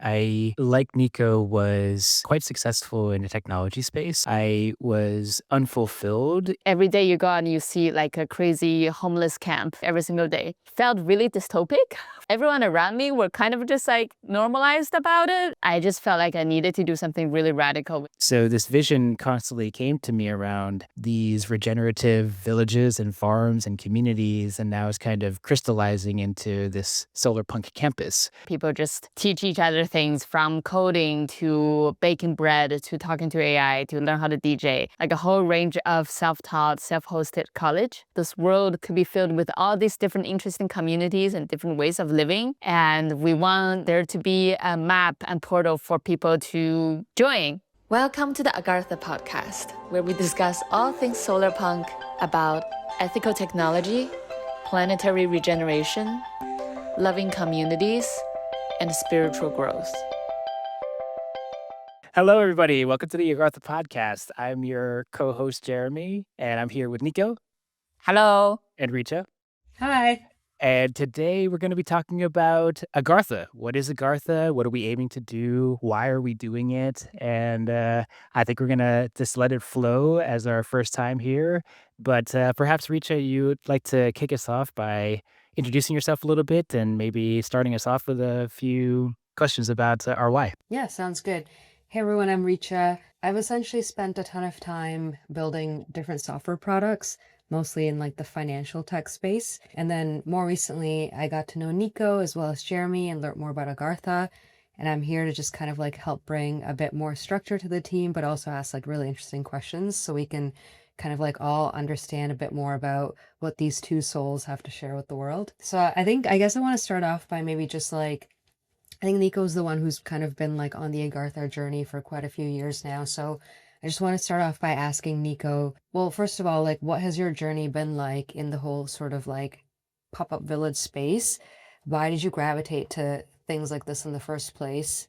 I, like Nico, was quite successful in the technology space. I was unfulfilled. Every day you go out and you see like a crazy homeless camp every single day. Felt really dystopic. Everyone around me were kind of just like normalized about it. I just felt like I needed to do something really radical. So this vision constantly came to me around these regenerative villages and farms and communities, and now it's kind of crystallizing into this Solarpunk campus. People just teach each other things from coding to baking bread to talking to AI to learn how to DJ, like a whole range of self-taught, self-hosted college. This world could be filled with all these different interesting communities and different ways of living. And we want there to be a map and portal for people to join. Welcome to the Agartha podcast, where we discuss all things solarpunk about ethical technology, planetary regeneration, loving communities, and spiritual growth. Hello, everybody. Welcome to the Agartha podcast. I'm your co-host, Jeremy, and I'm here with Nico. Hello. And Richa. Hi. And today we're going to be talking about Agartha. What is Agartha? What are we aiming to do? Why are we doing it? And I think we're going to just let it flow as our first time here. But perhaps, Richa, you'd like to kick us off by introducing yourself a little bit and maybe starting us off with a few questions about our why. Yeah, sounds good. Hey everyone, I'm Richa. I've essentially spent a ton of time building different software products, mostly in like the financial tech space. And then more recently, I got to know Nico as well as Jeremy and learn more about Agartha. And I'm here to just kind of like help bring a bit more structure to the team, but also ask like really interesting questions so we can kind of like all understand a bit more about what these two souls have to share with the world. So I guess I want to start off by maybe just like, I think Nico's the one who's kind of been like on the Agartha journey for quite a few years now. So I just want to start off by asking Nico, well, first of all, like what has your journey been like in the whole sort of like pop-up village space? Why did you gravitate to things like this in the first place?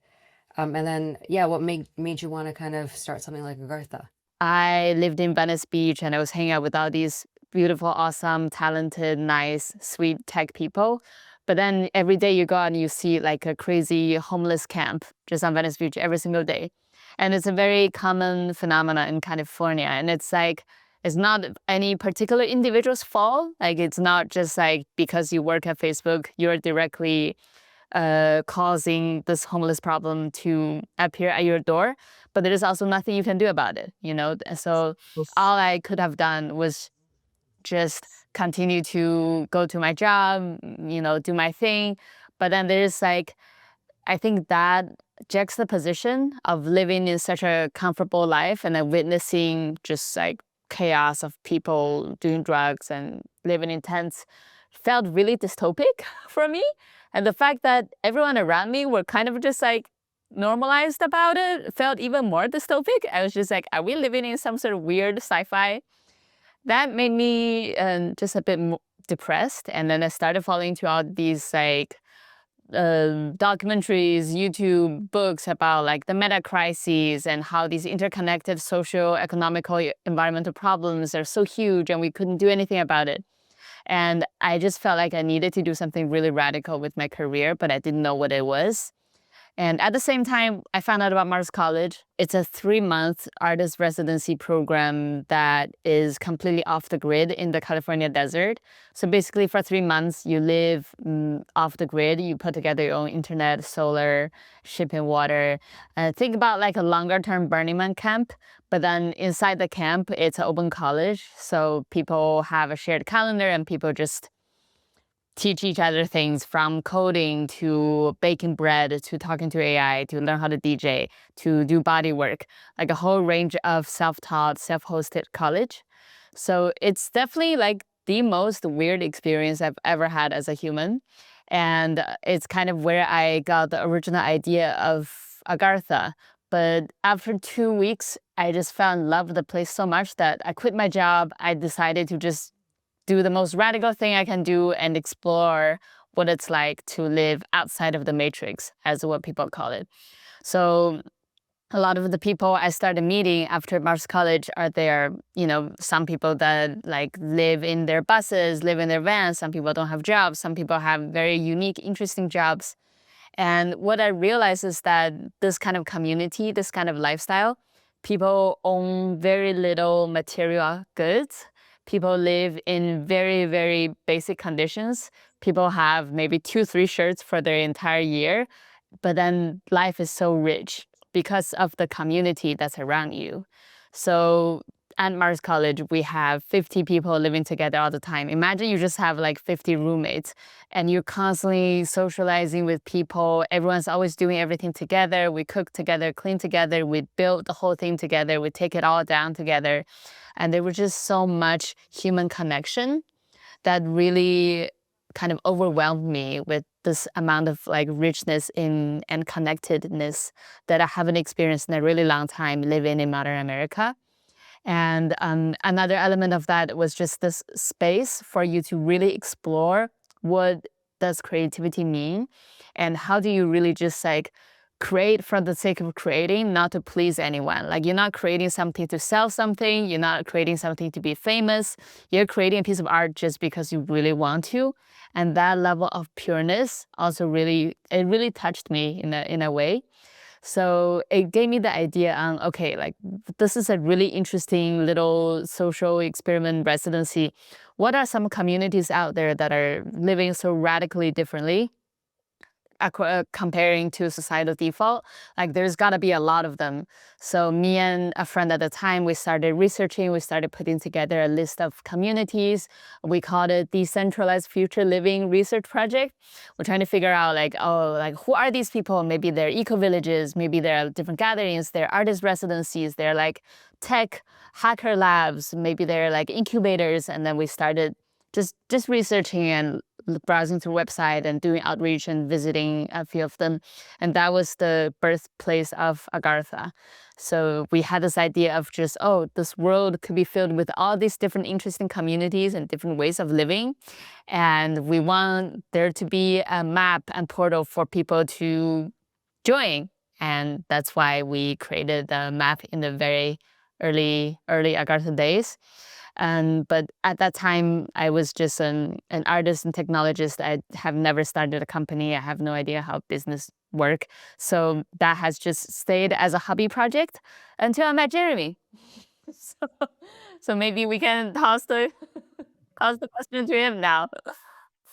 And then, yeah, what made you want to kind of start something like Agartha? I lived in Venice Beach and I was hanging out with all these beautiful, awesome, talented, nice, sweet tech people. But then every day you go out and you see like a crazy homeless camp just on Venice Beach every single day. And it's a very common phenomenon in California. And it's like, it's not any particular individual's fault. Like it's not just like because you work at Facebook, you're directly causing this homeless problem to appear at your door. But there is also nothing you can do about it, you know? So all I could have done was just continue to go to my job, you know, do my thing. But then there's like, I think that juxtaposition of living in such a comfortable life and then witnessing just like chaos of people doing drugs and living in tents felt really dystopic for me. And the fact that everyone around me were kind of just like normalized about it felt even more dystopic. I was just like, are we living in some sort of weird sci-fi? That made me just a bit depressed. And then I started falling into all these like documentaries, YouTube books about like the meta crises and how these interconnected social, economical, environmental problems are so huge and we couldn't do anything about it. And I just felt like I needed to do something really radical with my career, but I didn't know what it was. And at the same time, I found out about Mars College. It's a 3-month artist residency program that is completely off the grid in the California desert. So basically for 3 months, you live off the grid. You put together your own internet, solar, shipping water. Think about like a longer term Burning Man camp. But then inside the camp, it's an open college. So people have a shared calendar and people just teach each other things from coding to baking bread to talking to AI to learn how to DJ to do body work, like a whole range of self-taught, self-hosted college. So it's definitely like the most weird experience I've ever had as a human. And it's kind of where I got the original idea of Agartha. But after 2 weeks, I just fell in love with the place so much that I quit my job. I decided to just do the most radical thing I can do and explore what it's like to live outside of the matrix, as what people call it. So a lot of the people I started meeting after Mars College are there, you know, some people that like live in their buses, live in their vans. Some people don't have jobs. Some people have very unique, interesting jobs. And what I realized is that this kind of community, this kind of lifestyle, people own very little material goods. People live in very, very basic conditions. People have maybe 2, 3 shirts for their entire year, but then life is so rich because of the community that's around you. So at Mars College, we have 50 people living together all the time. Imagine you just have like 50 roommates and you're constantly socializing with people. Everyone's always doing everything together. We cook together, clean together, we build the whole thing together, we take it all down together. And there was just so much human connection that really kind of overwhelmed me with this amount of like richness in and connectedness that I haven't experienced in a really long time living in modern America. And another element of that was just this space for you to really explore what does creativity mean, and how do you really just like create for the sake of creating, not to please anyone. Like you're not creating something to sell something, you're not creating something to be famous, you're creating a piece of art just because you really want to. And that level of pureness also really touched me in a way. So it gave me the idea on, okay, like this is a really interesting little social experiment residency. What are some communities out there that are living so radically differently comparing to societal default? Like there's got to be a lot of them. So me and a friend at the time, we started researching, we started putting together a list of communities. We called it Decentralized Future Living Research Project. We're trying to figure out like, oh, like who are these people? Maybe they're eco-villages, maybe they're different gatherings, they're artist residencies, they're like tech hacker labs, maybe they're like incubators. And then we started just researching and browsing through website and doing outreach and visiting a few of them. And that was the birthplace of Agartha. So we had this idea of just, oh, this world could be filled with all these different interesting communities and different ways of living. And we want there to be a map and portal for people to join. And that's why we created the map in the very early Agartha days. But at that time, I was just an artist and technologist. I have never started a company. I have no idea how business work. So that has just stayed as a hobby project until I met Jeremy. So, so maybe we can toss the toss the question to him now.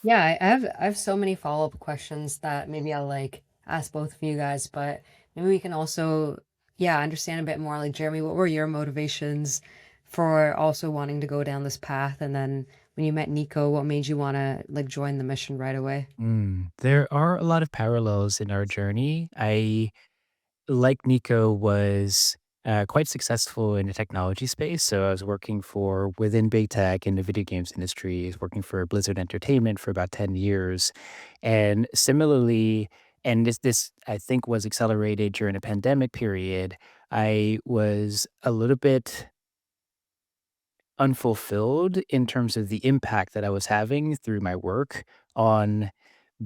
Yeah, I have so many follow-up questions that maybe I'll like ask both of you guys, but maybe we can also, yeah, understand a bit more. Like, Jeremy, what were your motivations for also wanting to go down this path? And then when you met Nico, what made you want to like join the mission right away? There are a lot of parallels in our journey. I, like Nico, was quite successful in the technology space. So I was working for within big tech in the video games industry. I was working for Blizzard Entertainment for about 10 years. And similarly, and this I think was accelerated during a pandemic period, I was a little bit unfulfilled in terms of the impact that I was having through my work on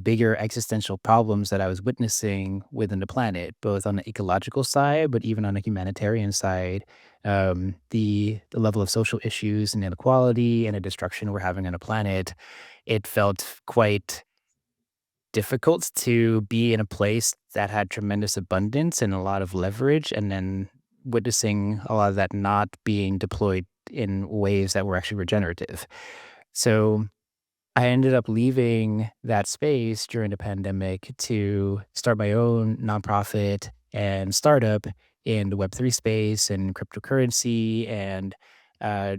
bigger existential problems that I was witnessing within the planet, both on the ecological side, but even on the humanitarian side. The level of social issues and inequality and the destruction we're having on the planet, it felt quite difficult to be in a place that had tremendous abundance and a lot of leverage, and then witnessing a lot of that not being deployed in ways that were actually regenerative. So I ended up leaving that space during the pandemic to start my own nonprofit and startup in the Web3 space and cryptocurrency, and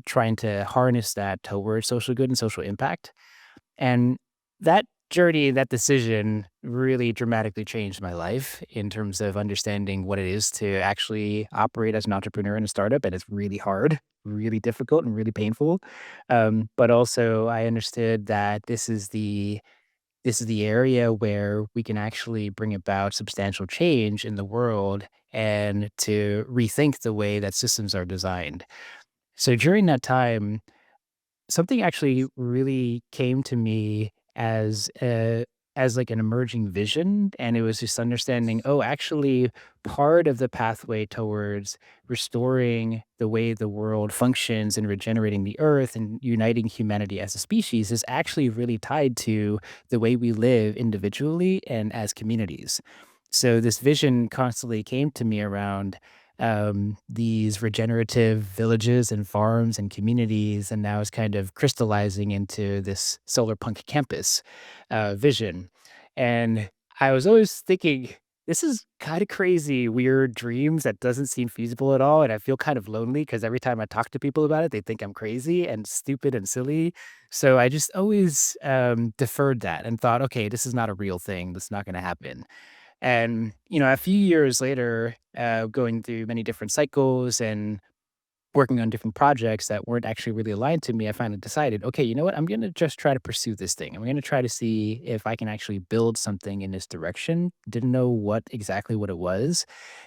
trying to harness that towards social good and social impact. And that journey, that decision really dramatically changed my life in terms of understanding what it is to actually operate as an entrepreneur in a startup. And it's really hard, really difficult, and really painful. But also, I understood that this is the area where we can actually bring about substantial change in the world and to rethink the way that systems are designed. So during that time, something actually really came to me as as like an emerging vision. And it was just understanding, oh, actually, part of the pathway towards restoring the way the world functions and regenerating the earth and uniting humanity as a species is actually really tied to the way we live individually and as communities. So this vision constantly came to me around these regenerative villages and farms and communities, and now it's kind of crystallizing into this solar punk campus vision. And I was always thinking, this is kind of crazy, weird dreams that doesn't seem feasible at all. And I feel kind of lonely because every time I talk to people about it, they think I'm crazy and stupid and silly. So I just always deferred that and thought, okay, this is not a real thing. That's not going to happen. And, a few years later, going through many different cycles and working on different projects that weren't actually really aligned to me, I finally decided, okay, you know what? I'm going to just try to pursue this thing. I'm going to try to see if I can actually build something in this direction. Didn't know what it was.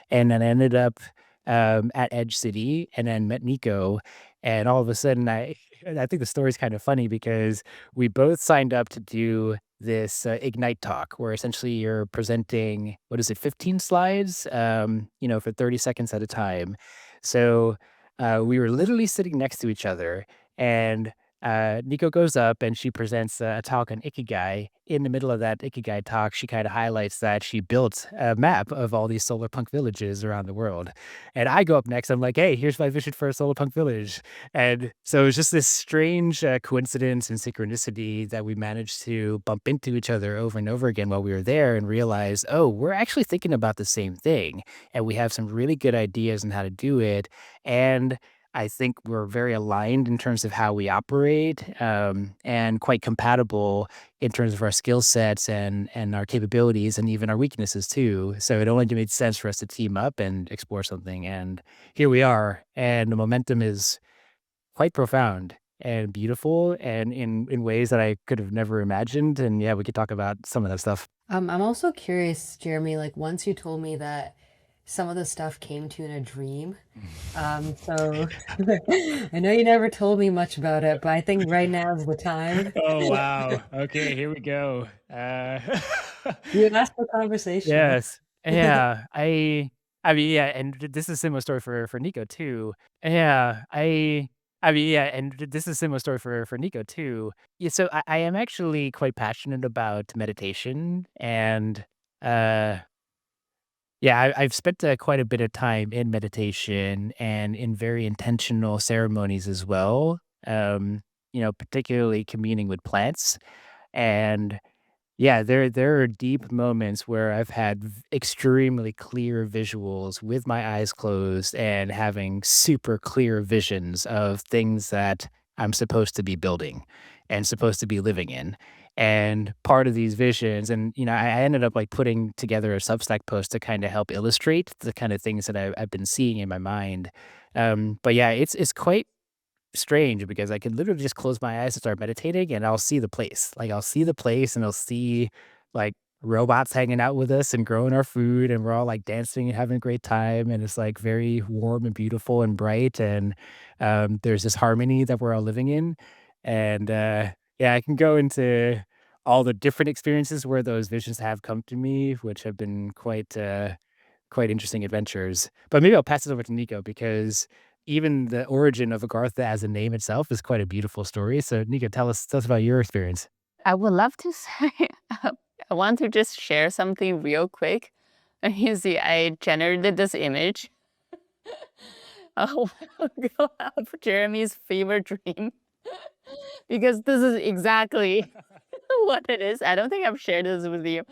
And then I ended up at Edge City and then met Nico. And all of a sudden, I think the story's kind of funny because we both signed up to do this Ignite talk where essentially you're presenting, what is it, 15 slides, for 30 seconds at a time. So we were literally sitting next to each other, and Nico goes up and she presents a talk on Ikigai. In the middle of that Ikigai talk, she kind of highlights that she built a map of all these solar punk villages around the world. And I go up next. I'm like, hey, here's my vision for a solar punk village. And so it's just this strange coincidence and synchronicity that we managed to bump into each other over and over again while we were there and realize, oh, we're actually thinking about the same thing. And we have some really good ideas on how to do it. And I think we're very aligned in terms of how we operate, and quite compatible in terms of our skill sets and our capabilities and even our weaknesses too. So it only made sense for us to team up and explore something. And here we are. And the momentum is quite profound and beautiful and in ways that I could have never imagined. And yeah, we could talk about some of that stuff. I'm also curious, Jeremy, like once you told me that some of the stuff came to you in a dream. So I know you never told me much about it, but I think right now is the time. Oh, wow. Okay, here we go. You asked for conversation. Yes. Yeah, I mean, yeah, and this is a similar story for Nico too. Yeah, I mean, yeah, and this is a similar story for Nico too. Yeah, so I am actually quite passionate about meditation and, uh yeah, I've spent quite a bit of time in meditation and in very intentional ceremonies as well, particularly communing with plants. And yeah, there are deep moments where I've had extremely clear visuals with my eyes closed and having super clear visions of things that I'm supposed to be building and supposed to be living in. And part of these visions, and I ended up like putting together a Substack post to kind of help illustrate the kind of things that I've been seeing in my mind. But yeah, it's quite strange because I could literally just close my eyes and start meditating and I'll see the place. Like I'll see the place and I'll see like robots hanging out with us and growing our food and we're all like dancing and having a great time and it's like very warm and beautiful and bright and there's this harmony that we're all living in. And yeah, I can go into all the different experiences where those visions have come to me, which have been quite interesting adventures. But maybe I'll pass it over to Nico because even the origin of Agartha as a name itself is quite a beautiful story. So Nico, tell us about your experience. I would love to say, I want to just share something real quick. And you see, I generated this image a while ago of Jeremy's fever dream because this is exactly what it is. I don't think I've shared this with you.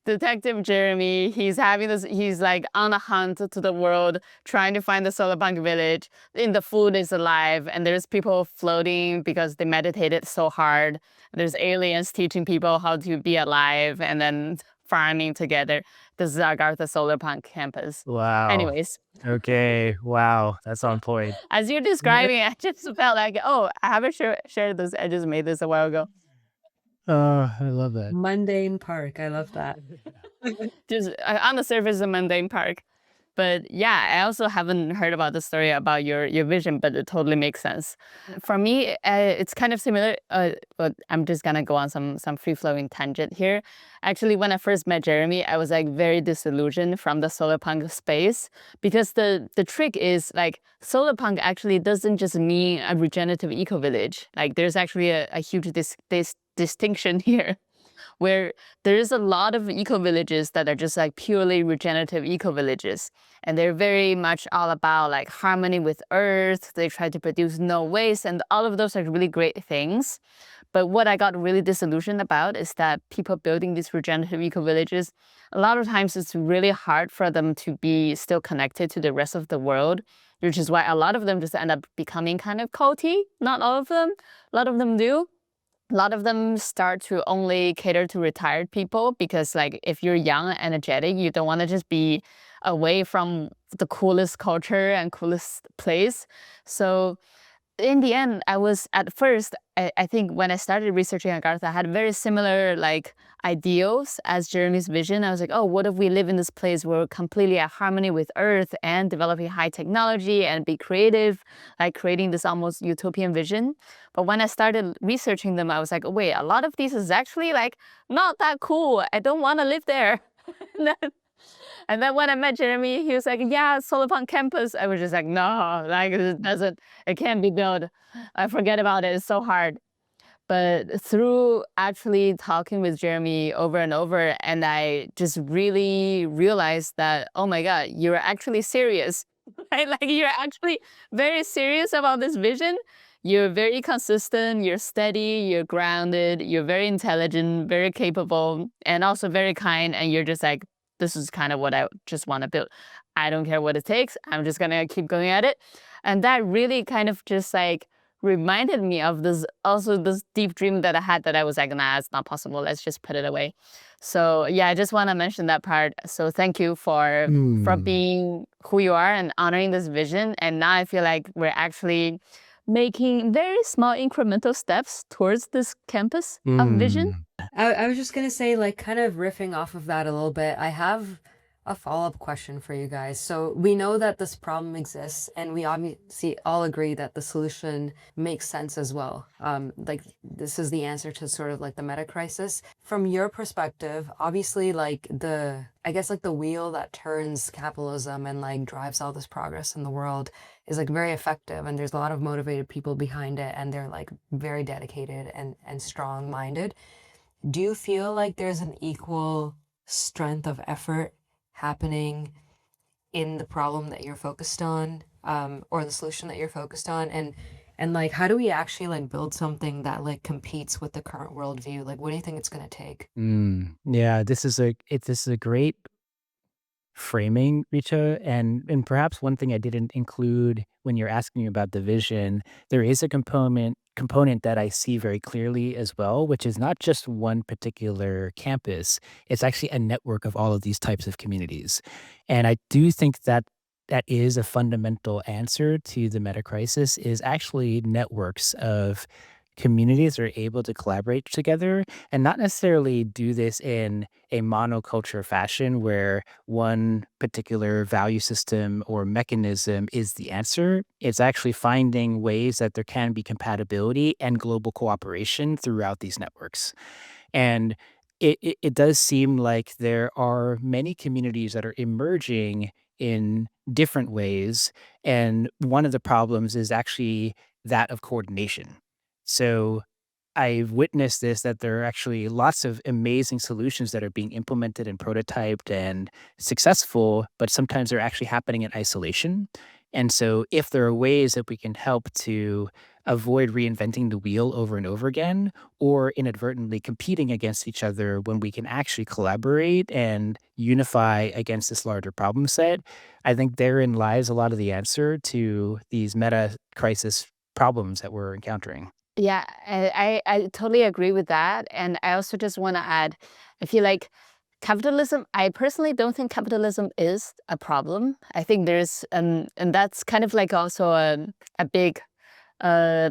Detective Jeremy, he's like on a hunt to the world, trying to find the Solarpunk village. And the food is alive, and there's people floating because they meditated so hard. There's aliens teaching people how to be alive and then farming together. This is Agartha Solarpunk campus. Wow. Anyways, Okay. Wow. That's on point. as you're describing, I just felt like, oh, I haven't shared this. I just made this a while ago. Oh, I love that. Mundane park. I love that. Just on the surface, a mundane park. But yeah, I also haven't heard about the story about your vision, but it totally makes sense. For me, it's kind of similar, but I'm just gonna go on some free-flowing tangent here. Actually, when I first met Jeremy, I was like very disillusioned from the Solarpunk space because the trick is like Solarpunk actually doesn't just mean a regenerative eco-village. Like there's actually a huge distinction here where there is a lot of eco-villages that are just like purely regenerative eco-villages. And they're very much all about like harmony with earth. They try to produce no waste, and all of those are really great things. But what I got really disillusioned about is that people building these regenerative eco-villages, a lot of times it's really hard for them to be still connected to the rest of the world, which is why a lot of them just end up becoming kind of culty. Not all of them, a lot of them do. A lot of them start to only cater to retired people because like if you're young and energetic, you don't want to just be away from the coolest culture and coolest place. So in the end, I was at first, I think when I started researching Agartha, I had very similar like ideals as Jeremy's vision. I was like, oh, what if we live in this place where we're completely at harmony with Earth and developing high technology and be creative, like creating this almost utopian vision. But when I started researching them, I was like, oh, wait, a lot of these is actually like not that cool. I don't want to live there. And then when I met Jeremy, he was like, yeah, Solarpunk campus. I was just like, no, like it can't be built. I forget about it. It's so hard. But through actually talking with Jeremy over and over, and I just really realized that, oh my God, you're actually serious. Right? Like you're actually very serious about this vision. You're very consistent, you're steady, you're grounded, you're very intelligent, very capable, and also very kind. And you're just like, this is kind of what I just want to build. I don't care what it takes. I'm just gonna keep going at it. And that really kind of just like reminded me of this deep dream that I had that I was like, nah, it's not possible. Let's just put it away. So yeah, I just want to mention that part. So thank you for Mm. being who you are and honoring this vision. And now I feel like we're actually making very small incremental steps towards this campus of vision. Mm. I was just gonna say, like, kind of riffing off of that a little bit, I have a follow-up question for you guys. So we know that this problem exists, and we obviously all agree that the solution makes sense as well. Like this is the answer to sort of like the meta crisis. From your perspective, obviously, like I guess like the wheel that turns capitalism and like drives all this progress in the world is like very effective, and there's a lot of motivated people behind it, and they're like very dedicated and strong-minded. Do you feel like there's an equal strength of effort happening in the problem that you're focused on, or the solution that you're focused on? And like, how do we actually like build something that like competes with the current worldview? Like, what do you think it's gonna take? Yeah, this is a great framing, Richa, and perhaps one thing I didn't include when you're asking about the vision, there is a component that I see very clearly as well, which is not just one particular campus. It's actually a network of all of these types of communities. And I do think that that is a fundamental answer to the meta crisis is actually networks of communities that are able to collaborate together and not necessarily do this in a monoculture fashion where one particular value system or mechanism is the answer. It's actually finding ways that there can be compatibility and global cooperation throughout these networks. And it does seem like there are many communities that are emerging in different ways. And one of the problems is actually that of coordination. So I've witnessed this that there are actually lots of amazing solutions that are being implemented and prototyped and successful, but sometimes they're actually happening in isolation. And so, if there are ways that we can help to avoid reinventing the wheel over and over again, or inadvertently competing against each other when we can actually collaborate and unify against this larger problem set, I think therein lies a lot of the answer to these meta crisis problems that we're encountering. Yeah, I totally agree with that. And I also just want to add, I feel like capitalism, I personally don't think capitalism is a problem. I think there's, and that's kind of like also a big uh,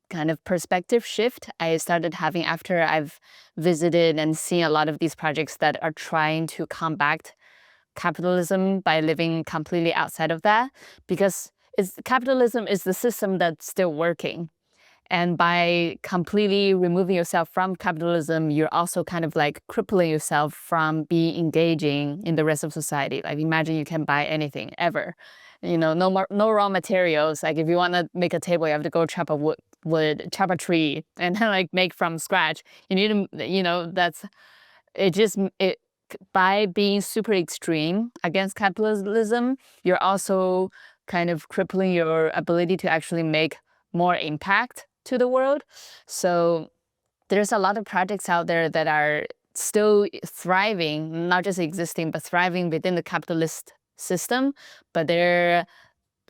kind of perspective shift I started having after I've visited and seen a lot of these projects that are trying to combat capitalism by living completely outside of that, because capitalism is the system that's still working. And by completely removing yourself from capitalism, you're also kind of like crippling yourself from being engaging in the rest of society. Like imagine you can buy anything ever. No raw materials. Like if you want to make a table, you have to go chop a chop a tree and then like make from scratch. You need to, that's it just it by being super extreme against capitalism, you're also kind of crippling your ability to actually make more impact to the world. So there's a lot of projects out there that are still thriving, not just existing, but thriving within the capitalist system, but they're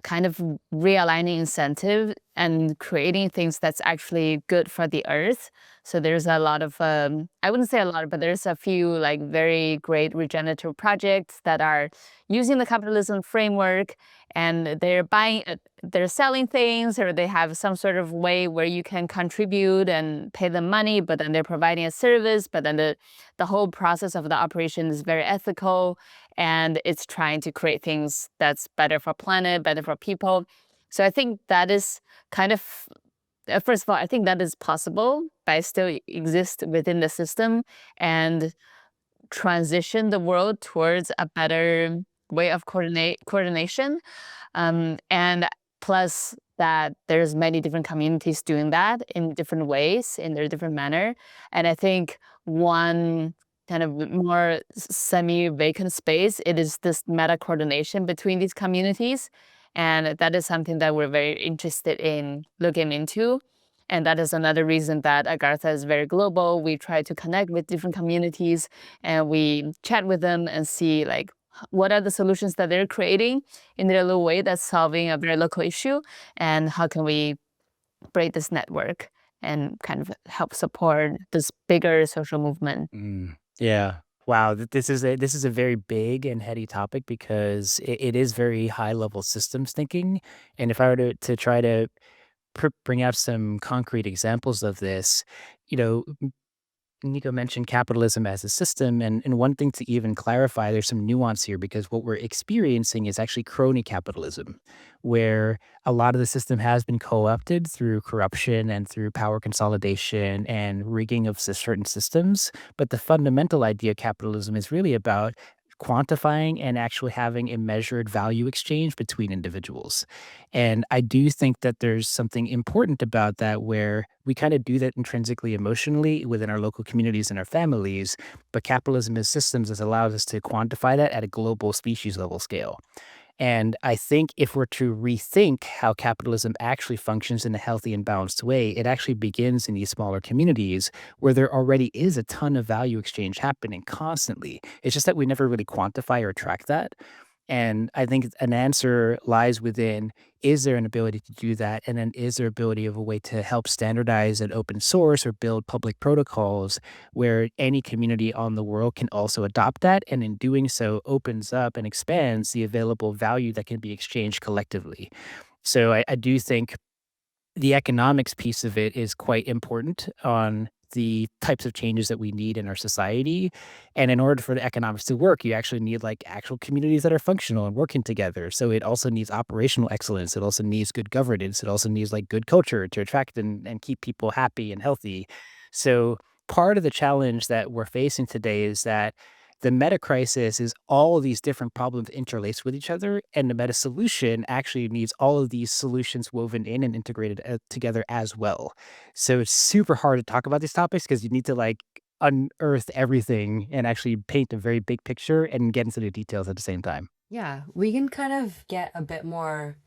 kind of realigning incentive and creating things that's actually good for the earth. So there's a lot of, I wouldn't say a lot, but there's a few like very great regenerative projects that are using the capitalism framework, and they're selling things, or they have some sort of way where you can contribute and pay them money, but then they're providing a service, but then the whole process of the operation is very ethical, and it's trying to create things that's better for planet, better for people. So I think that is kind of, first of all, I think that is possible, but I still exist within the system and transition the world towards a better way of coordination. And plus that there's many different communities doing that in different ways, in their different manner. And I think one kind of more semi-vacant space, it is this meta coordination between these communities. And that is something that we're very interested in looking into. And that is another reason that Agartha is very global. We try to connect with different communities and we chat with them and see like what are the solutions that they're creating in their little way that's solving a very local issue, and how can we break this network and kind of help support this bigger social movement. Yeah. Wow. This is a very big and heady topic because it is very high level systems thinking. And if I were to try to bring out some concrete examples of this, you know, Nico mentioned capitalism as a system, and one thing to even clarify, there's some nuance here because what we're experiencing is actually crony capitalism, where a lot of the system has been co-opted through corruption and through power consolidation and rigging of certain systems. But the fundamental idea of capitalism is really about quantifying and actually having a measured value exchange between individuals. And I do think that there's something important about that where we kind of do that intrinsically emotionally within our local communities and our families, but capitalism as systems has allowed us to quantify that at a global species level scale. And I think if we're to rethink how capitalism actually functions in a healthy and balanced way, it actually begins in these smaller communities where there already is a ton of value exchange happening constantly. It's just that we never really quantify or track that. And I think an answer lies within, is there an ability to do that? And then is there ability of a way to help standardize and open source or build public protocols where any community on the world can also adopt that? And in doing so, opens up and expands the available value that can be exchanged collectively. So I do think the economics piece of it is quite important on the types of changes that we need in our society. And in order for the economics to work, you actually need like actual communities that are functional and working together. So it also needs operational excellence. It also needs good governance. It also needs like good culture to attract and keep people happy and healthy. So part of the challenge that we're facing today is that the meta crisis is all of these different problems interlaced with each other, and the meta solution actually needs all of these solutions woven in and integrated together as well. So it's super hard to talk about these topics because you need to like unearth everything and actually paint a very big picture and get into the details at the same time. Yeah, we can kind of get a bit more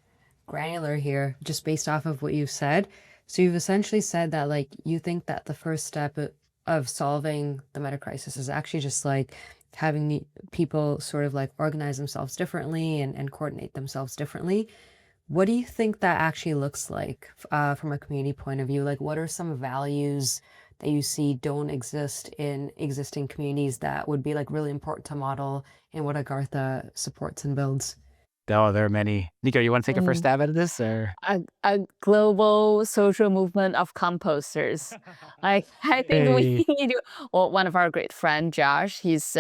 granular here just based off of what you've said. So you've essentially said that like you think that the first step of solving the meta crisis is actually just like having the people sort of like organize themselves differently and coordinate themselves differently. What do you think that actually looks like from a community point of view? Like, what are some values that you see don't exist in existing communities that would be like really important to model in what Agartha supports and builds? Oh, there are many. Nico, you want to take a first Mm. stab at this, or? A global social movement of composters. I think we Hey. need to. Well, one of our great friend Josh, he's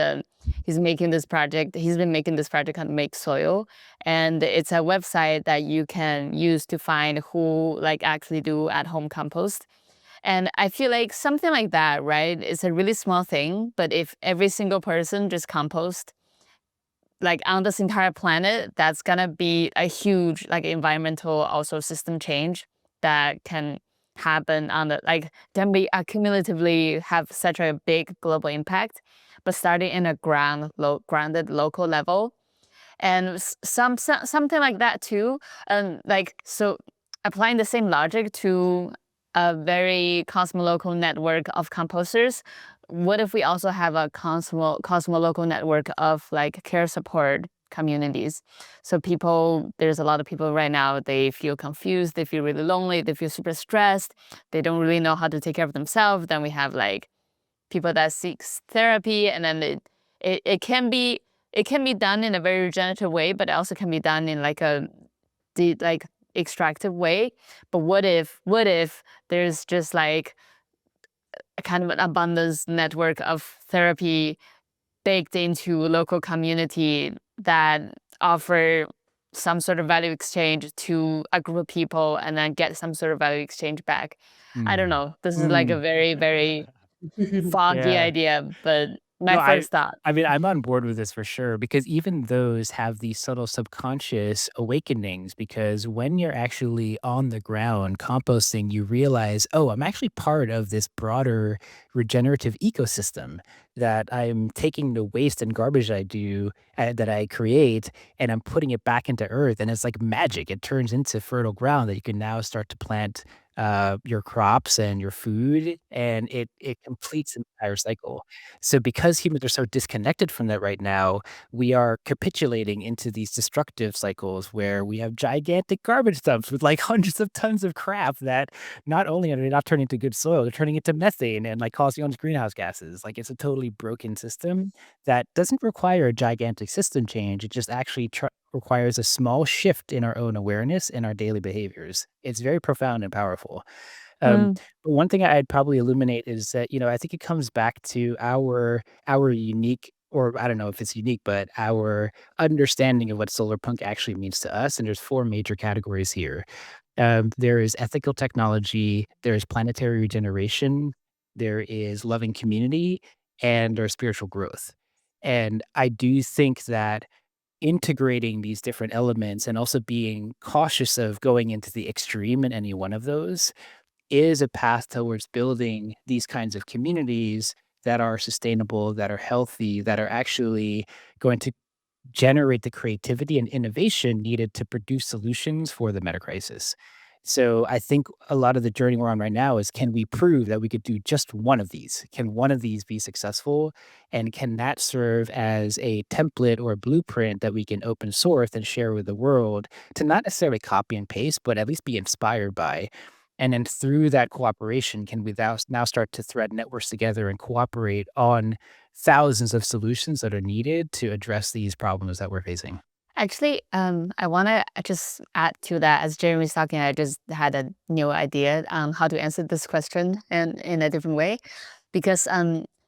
making this project. He's been making this project called Make Soil, and it's a website that you can use to find who like actually do at home compost. And I feel like something like that, right? It's a really small thing, but if every single person just compost like on this entire planet, that's gonna be a huge like environmental also system change that can happen on the like then we accumulatively have such a big global impact, but starting in a grounded local level and something like that too. And like so applying the same logic to a very cosmolocal network of composters, what if we also have a cosmolocal network of like care support communities? So people, there's a lot of people right now, they feel confused, they feel really lonely, they feel super stressed, they don't really know how to take care of themselves. Then we have like people that seeks therapy, and then it can be done in a very regenerative way, but it also can be done in like a like extractive way. But what if there's just like a kind of an abundance network of therapy baked into a local community that offer some sort of value exchange to a group of people and then get some sort of value exchange back. I don't Mm. know. This is like a Mm. very, very foggy Yeah. idea, but my No, first thought. I mean, I'm on board with this for sure because even those have these subtle subconscious awakenings because when you're actually on the ground composting, you realize, oh, I'm actually part of this broader regenerative ecosystem that I'm taking the waste and garbage I do that I create and I'm putting it back into earth and it's like magic. It turns into fertile ground that you can now start to plant your crops and your food and it completes an entire cycle. So because humans are so disconnected from that right now, we are capitulating into these destructive cycles where we have gigantic garbage dumps with like hundreds of tons of crap that not only are they not turning into good soil, they're turning into methane and like causing all these greenhouse gases. Like it's a totally broken system that doesn't require a gigantic system change. It just actually requires a small shift in our own awareness and our daily behaviors. It's very profound and powerful. Um, Mm, but one thing I'd probably illuminate is that, I think it comes back to our unique or I don't know if it's unique, but our understanding of what solar punk actually means to us. And there's four major categories here. There is ethical technology, there is planetary regeneration, there is loving community, and there's spiritual growth. And I do think that integrating these different elements and also being cautious of going into the extreme in any one of those is a path towards building these kinds of communities that are sustainable, that are healthy, that are actually going to generate the creativity and innovation needed to produce solutions for the meta crisis. So I think a lot of the journey we're on right now is can we prove that we could do just one of these? Can one of these be successful? And can that serve as a template or a blueprint that we can open source and share with the world to not necessarily copy and paste, but at least be inspired by? And then through that cooperation, can we now start to thread networks together and cooperate on thousands of solutions that are needed to address these problems that we're facing? actually, I want to just add to that. As Jeremy's talking, I just had a new idea on how to answer this question in a different way. Because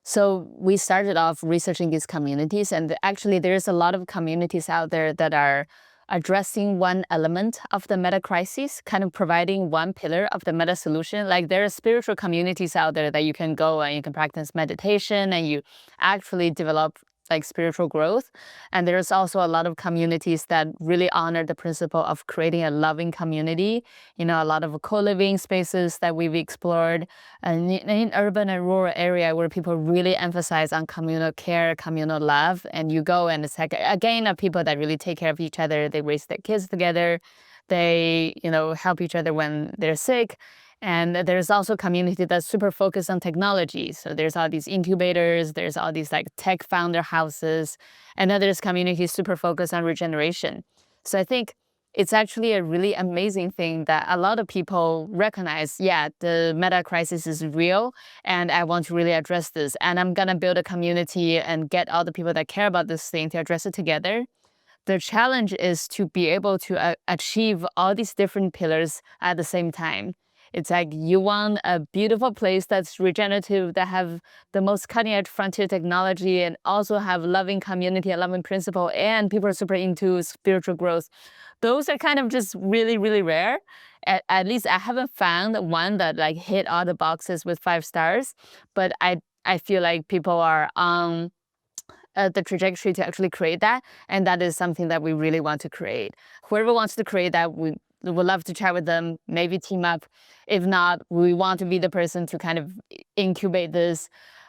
so we started off researching these communities, and actually there's a lot of communities out there that are addressing one element of the meta crisis, kind of providing one pillar of the meta solution. Like there are spiritual communities out there that you can go and you can practice meditation and you actually develop like spiritual growth. And there's also a lot of communities that really honor the principle of creating a loving community. You know, a lot of co-living spaces that we've explored and in urban and rural area where people really emphasize on communal care, communal love, and you go and it's like again of people that really take care of each other. They raise their kids together. They, help each other when they're sick. And there's also community that's super focused on technology. So there's all these incubators, there's all these like tech founder houses, and then there's communities super focused on regeneration. So I think it's actually a really amazing thing that a lot of people recognize, yeah, the meta crisis is real and I want to really address this. And I'm gonna build a community and get all the people that care about this thing to address it together. the challenge is to be able to achieve all these different pillars at the same time. It's like you want a beautiful place that's regenerative, that have the most cutting edge frontier technology, and also have loving community and loving principle, and people are super into spiritual growth. Those are kind of just really, really rare. At least I haven't found one that like hit all the boxes with 5 stars, but I feel like people are on the trajectory to actually create that, and that is something that we really want to create. Whoever wants to create that, we would love to chat with them, maybe team up. If not, we want to be the person to kind of incubate this.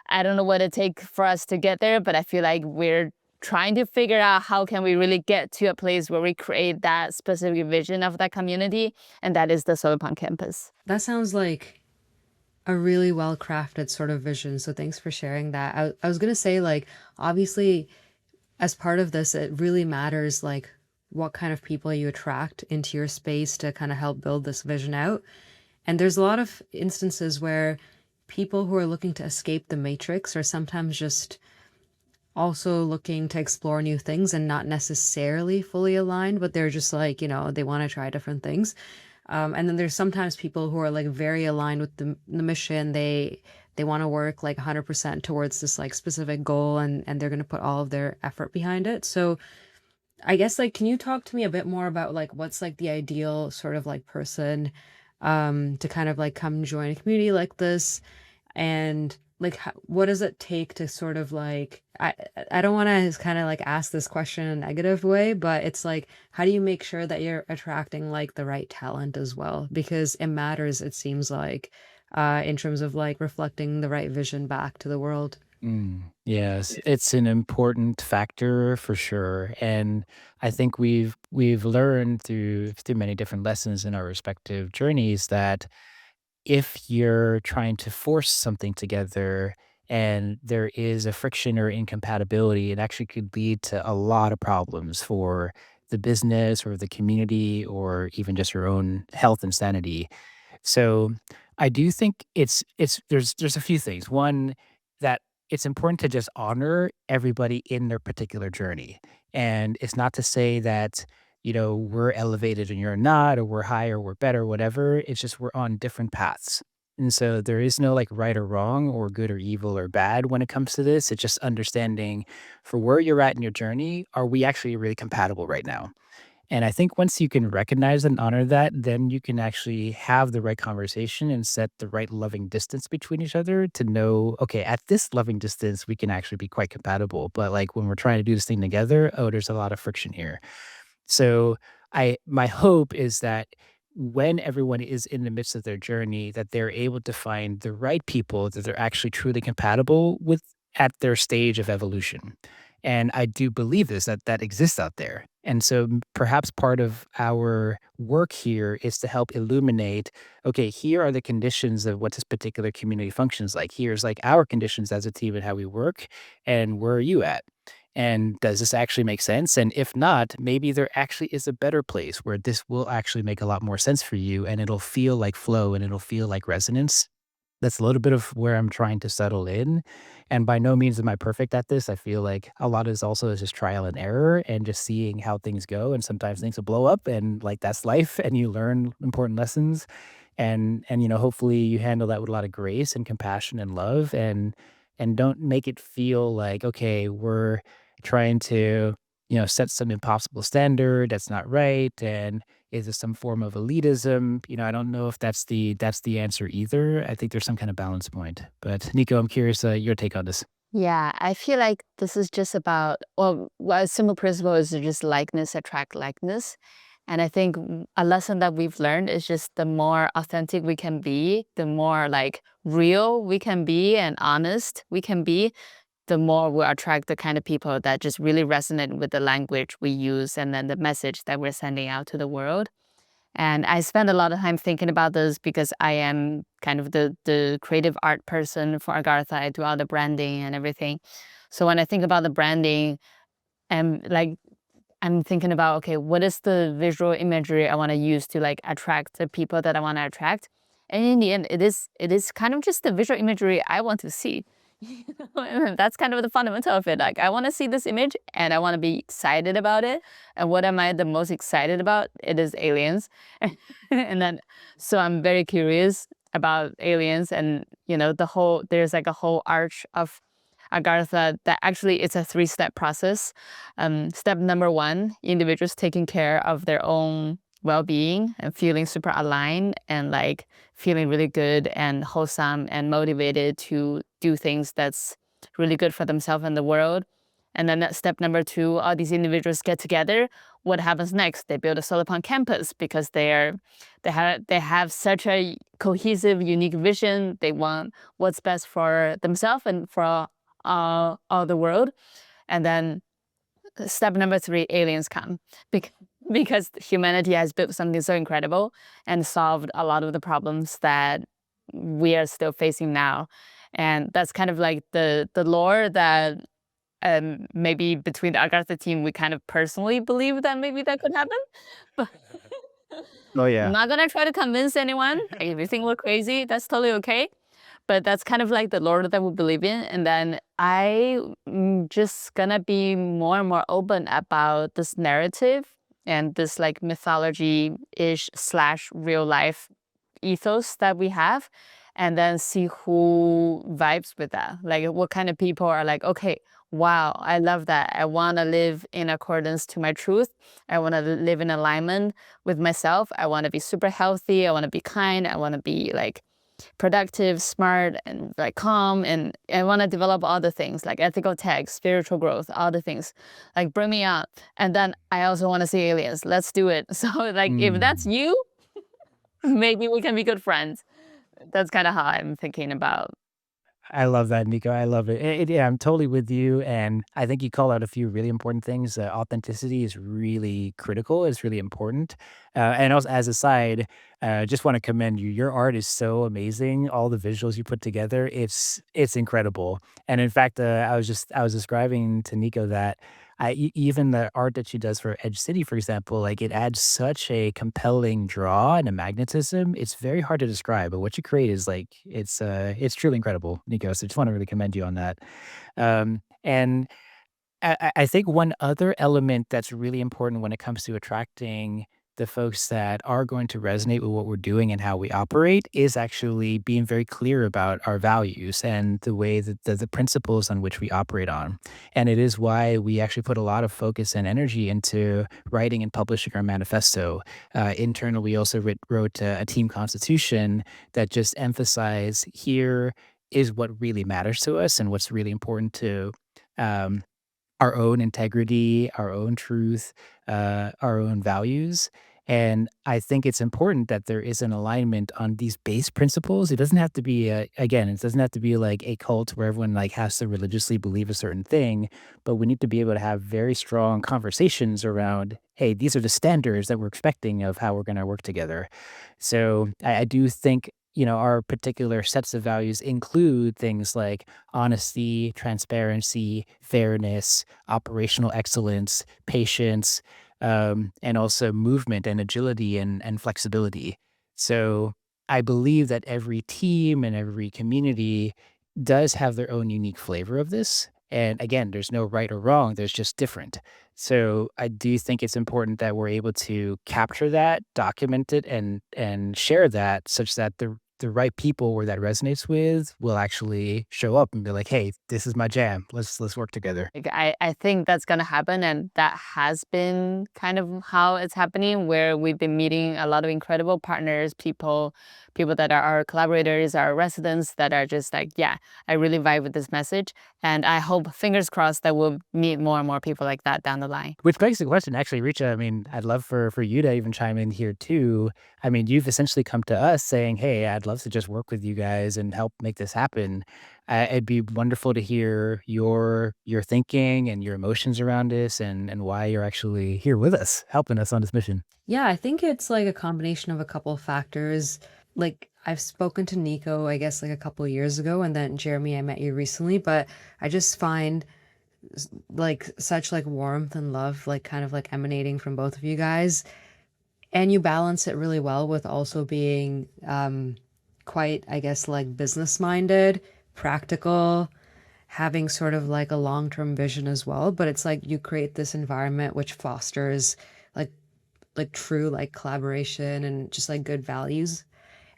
I don't know what it takes for us to get there, but I feel like we're trying to figure out how can we really get to a place where we create that specific vision of that community, and that is the Solarpunk campus. That sounds like a really well crafted sort of vision. So thanks for sharing that. I was going to say, like, obviously, as part of this, it really matters, like, what kind of people you attract into your space to kind of help build this vision out. And there's a lot of instances where people who are looking to escape the matrix are sometimes just also looking to explore new things and not necessarily fully aligned, but they're just like, they want to try different things. And then there's sometimes people who are like very aligned with the mission. They want to work like 100% towards this like specific goal, and they're going to put all of their effort behind it. So I guess, like, can you talk to me a bit more about like what's like the ideal sort of like person to kind of like come join a community like this, and like what does it take to sort of like I don't want to kind of like ask this question in a negative way, but it's like, how do you make sure that you're attracting like the right talent as well? Because it matters, it seems like, in terms of like reflecting the right vision back to the world. Yes, it's an important factor for sure, and I think we've learned through many different lessons in our respective journeys that if you're trying to force something together and there is a friction or incompatibility, it actually could lead to a lot of problems for the business or the community or even just your own health and sanity. So I do think there's a few things. One, that it's important to just honor everybody in their particular journey. And it's not to say that, we're elevated and you're not, or we're higher, or we're better, whatever. It's just we're on different paths. And so there is no like right or wrong or good or evil or bad when it comes to this. It's just understanding for where you're at in your journey, are we actually really compatible right now? And I think once you can recognize and honor that, then you can actually have the right conversation and set the right loving distance between each other to know, okay, at this loving distance, we can actually be quite compatible. But like when we're trying to do this thing together, oh, there's a lot of friction here. So my hope is that when everyone is in the midst of their journey, that they're able to find the right people that they're actually truly compatible with at their stage of evolution. And I do believe this, that that exists out there. And so perhaps part of our work here is to help illuminate, okay, here are the conditions of what this particular community functions like. Here's like our conditions as a team and how we work, and where are you at? And does this actually make sense? And if not, maybe there actually is a better place where this will actually make a lot more sense for you and it'll feel like flow and it'll feel like resonance. That's a little bit of where I'm trying to settle in. And by no means am I perfect at this. I feel like a lot is also is just trial and error and just seeing how things go. And sometimes things will blow up and like that's life and you learn important lessons. And hopefully you handle that with a lot of grace and compassion and love and don't make it feel like, okay, we're trying to, set some impossible standard that's not right. And is it some form of elitism? I don't know if that's the answer either. I think there's some kind of balance point. But Nico, I'm curious your take on this. Yeah, I feel like this is just about, well, a simple principle is to just likeness attract likeness. And I think a lesson that we've learned is just the more authentic we can be, the more like real we can be and honest we can be, the more we attract the kind of people that just really resonate with the language we use and then the message that we're sending out to the world. And I spend a lot of time thinking about this because I am kind of the creative art person for Agartha. I do all the branding and everything. So when I think about the branding, I'm thinking about, okay, what is the visual imagery I want to use to like attract the people that I want to attract? And in the end, it is kind of just the visual imagery I want to see. That's kind of the fundamental of it. Like, I want to see this image and I want to be excited about it. And what am I the most excited about? It is aliens. And then, so I'm very curious about aliens, and there's like a whole arch of Agartha that actually it's a 3-step process. Step number 1, individuals taking care of their own well-being and feeling super aligned and like feeling really good and wholesome and motivated to do things that's really good for themselves and the world. And then that step number 2, all these individuals get together. What happens next? They build a Solarpunk campus because they have such a cohesive, unique vision. They want what's best for themselves and for all the world. And then step number 3, aliens come because humanity has built something so incredible and solved a lot of the problems that we are still facing now. And that's kind of like the lore that maybe between the Agartha team, we kind of personally believe that maybe that could happen. But Oh, I'm yeah. not gonna try to convince anyone. If you think we're crazy, that's totally okay. But that's kind of like the lore that we believe in. And then I'm just gonna be more and more open about this narrative and this like mythology-ish / real life ethos that we have, and then see who vibes with that. Like, what kind of people are like, okay, wow, I love that. I want to live in accordance to my truth. I want to live in alignment with myself. I want to be super healthy. I want to be kind. I want to be like productive, smart, and like calm. And I want to develop all the things like ethical tech, spiritual growth, all the things. Like, bring me out. And then I also want to see aliens. Let's do it. So, like, if that's Mm. you, maybe we can be good friends. That's kind of how I'm thinking about. I love that, Nico. I love it. Yeah, I'm totally with you. And I think you call out a few really important things. Authenticity is really critical. It's really important. And also, as a side, just want to commend you. Your art is so amazing. All the visuals you put together, it's incredible. And in fact, I was describing to Nico that even the art that she does for Edge City, for example, like it adds such a compelling draw and a magnetism. It's very hard to describe, but what you create is like it's truly incredible, Nico. So just want to really commend you on that. And I think one other element that's really important when it comes to attracting the folks that are going to resonate with what we're doing and how we operate is actually being very clear about our values and the way that the principles on which we operate on. And it is why we actually put a lot of focus and energy into writing and publishing our manifesto. Internally, we also wrote a team constitution that just emphasize here is what really matters to us and what's really important to um, our own integrity, our own truth, our own values. And I think it's important that there is an alignment on these base principles. It doesn't have to be again, it doesn't have to be like a cult where everyone like has to religiously believe a certain thing, but we need to be able to have very strong conversations around, hey, these are the standards that we're expecting of how we're going to work together. So I do think our particular sets of values include things like honesty, transparency, fairness, operational excellence, patience, and also movement and agility and flexibility. So I believe that every team and every community does have their own unique flavor of this. And again, there's no right or wrong, there's just different. So I do think it's important that we're able to capture that, document it, and share that such that the right people where that resonates with will actually show up and be like, "Hey, this is my jam. Let's work together." Like, I think that's gonna happen, and that has been kind of how it's happening, where we've been meeting a lot of incredible partners, people that are our collaborators, our residents that are just like, yeah, I really vibe with this message. And I hope, fingers crossed, that we'll meet more and more people like that down the line. Which begs the question, actually, Richa. I mean, I'd love for you to even chime in here too. I mean, you've essentially come to us saying, "Hey, I'd love to just work with you guys and help make this happen." It'd be wonderful to hear your thinking and your emotions around this, and why you're actually here with us, helping us on this mission. Yeah, I think it's like a combination of a couple of factors. Like I've spoken to Nico, I guess like a couple of years ago, and then Jeremy, I met you recently, but I just find like such like warmth and love like kind of like emanating from both of you guys. And you balance it really well with also being quite, I guess, like business minded, practical. having sort of like a long-term vision as well, but it's like you create this environment which fosters like true like collaboration and just like good values.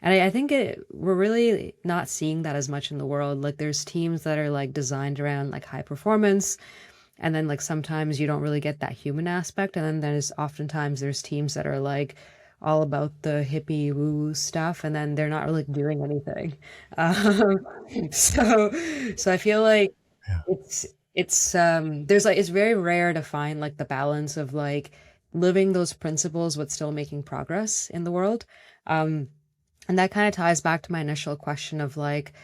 And I think we're really not seeing that as much in the world. Like there's teams that are like designed around like high performance, and then like sometimes you don't really get that human aspect. And then there's teams that are like all about the hippie woo stuff, and then they're not really doing anything. Um, so I feel like Yeah. there's like it's very rare to find like the balance of like living those principles but still making progress in the world. Um, and that kind of ties back to my initial question of like,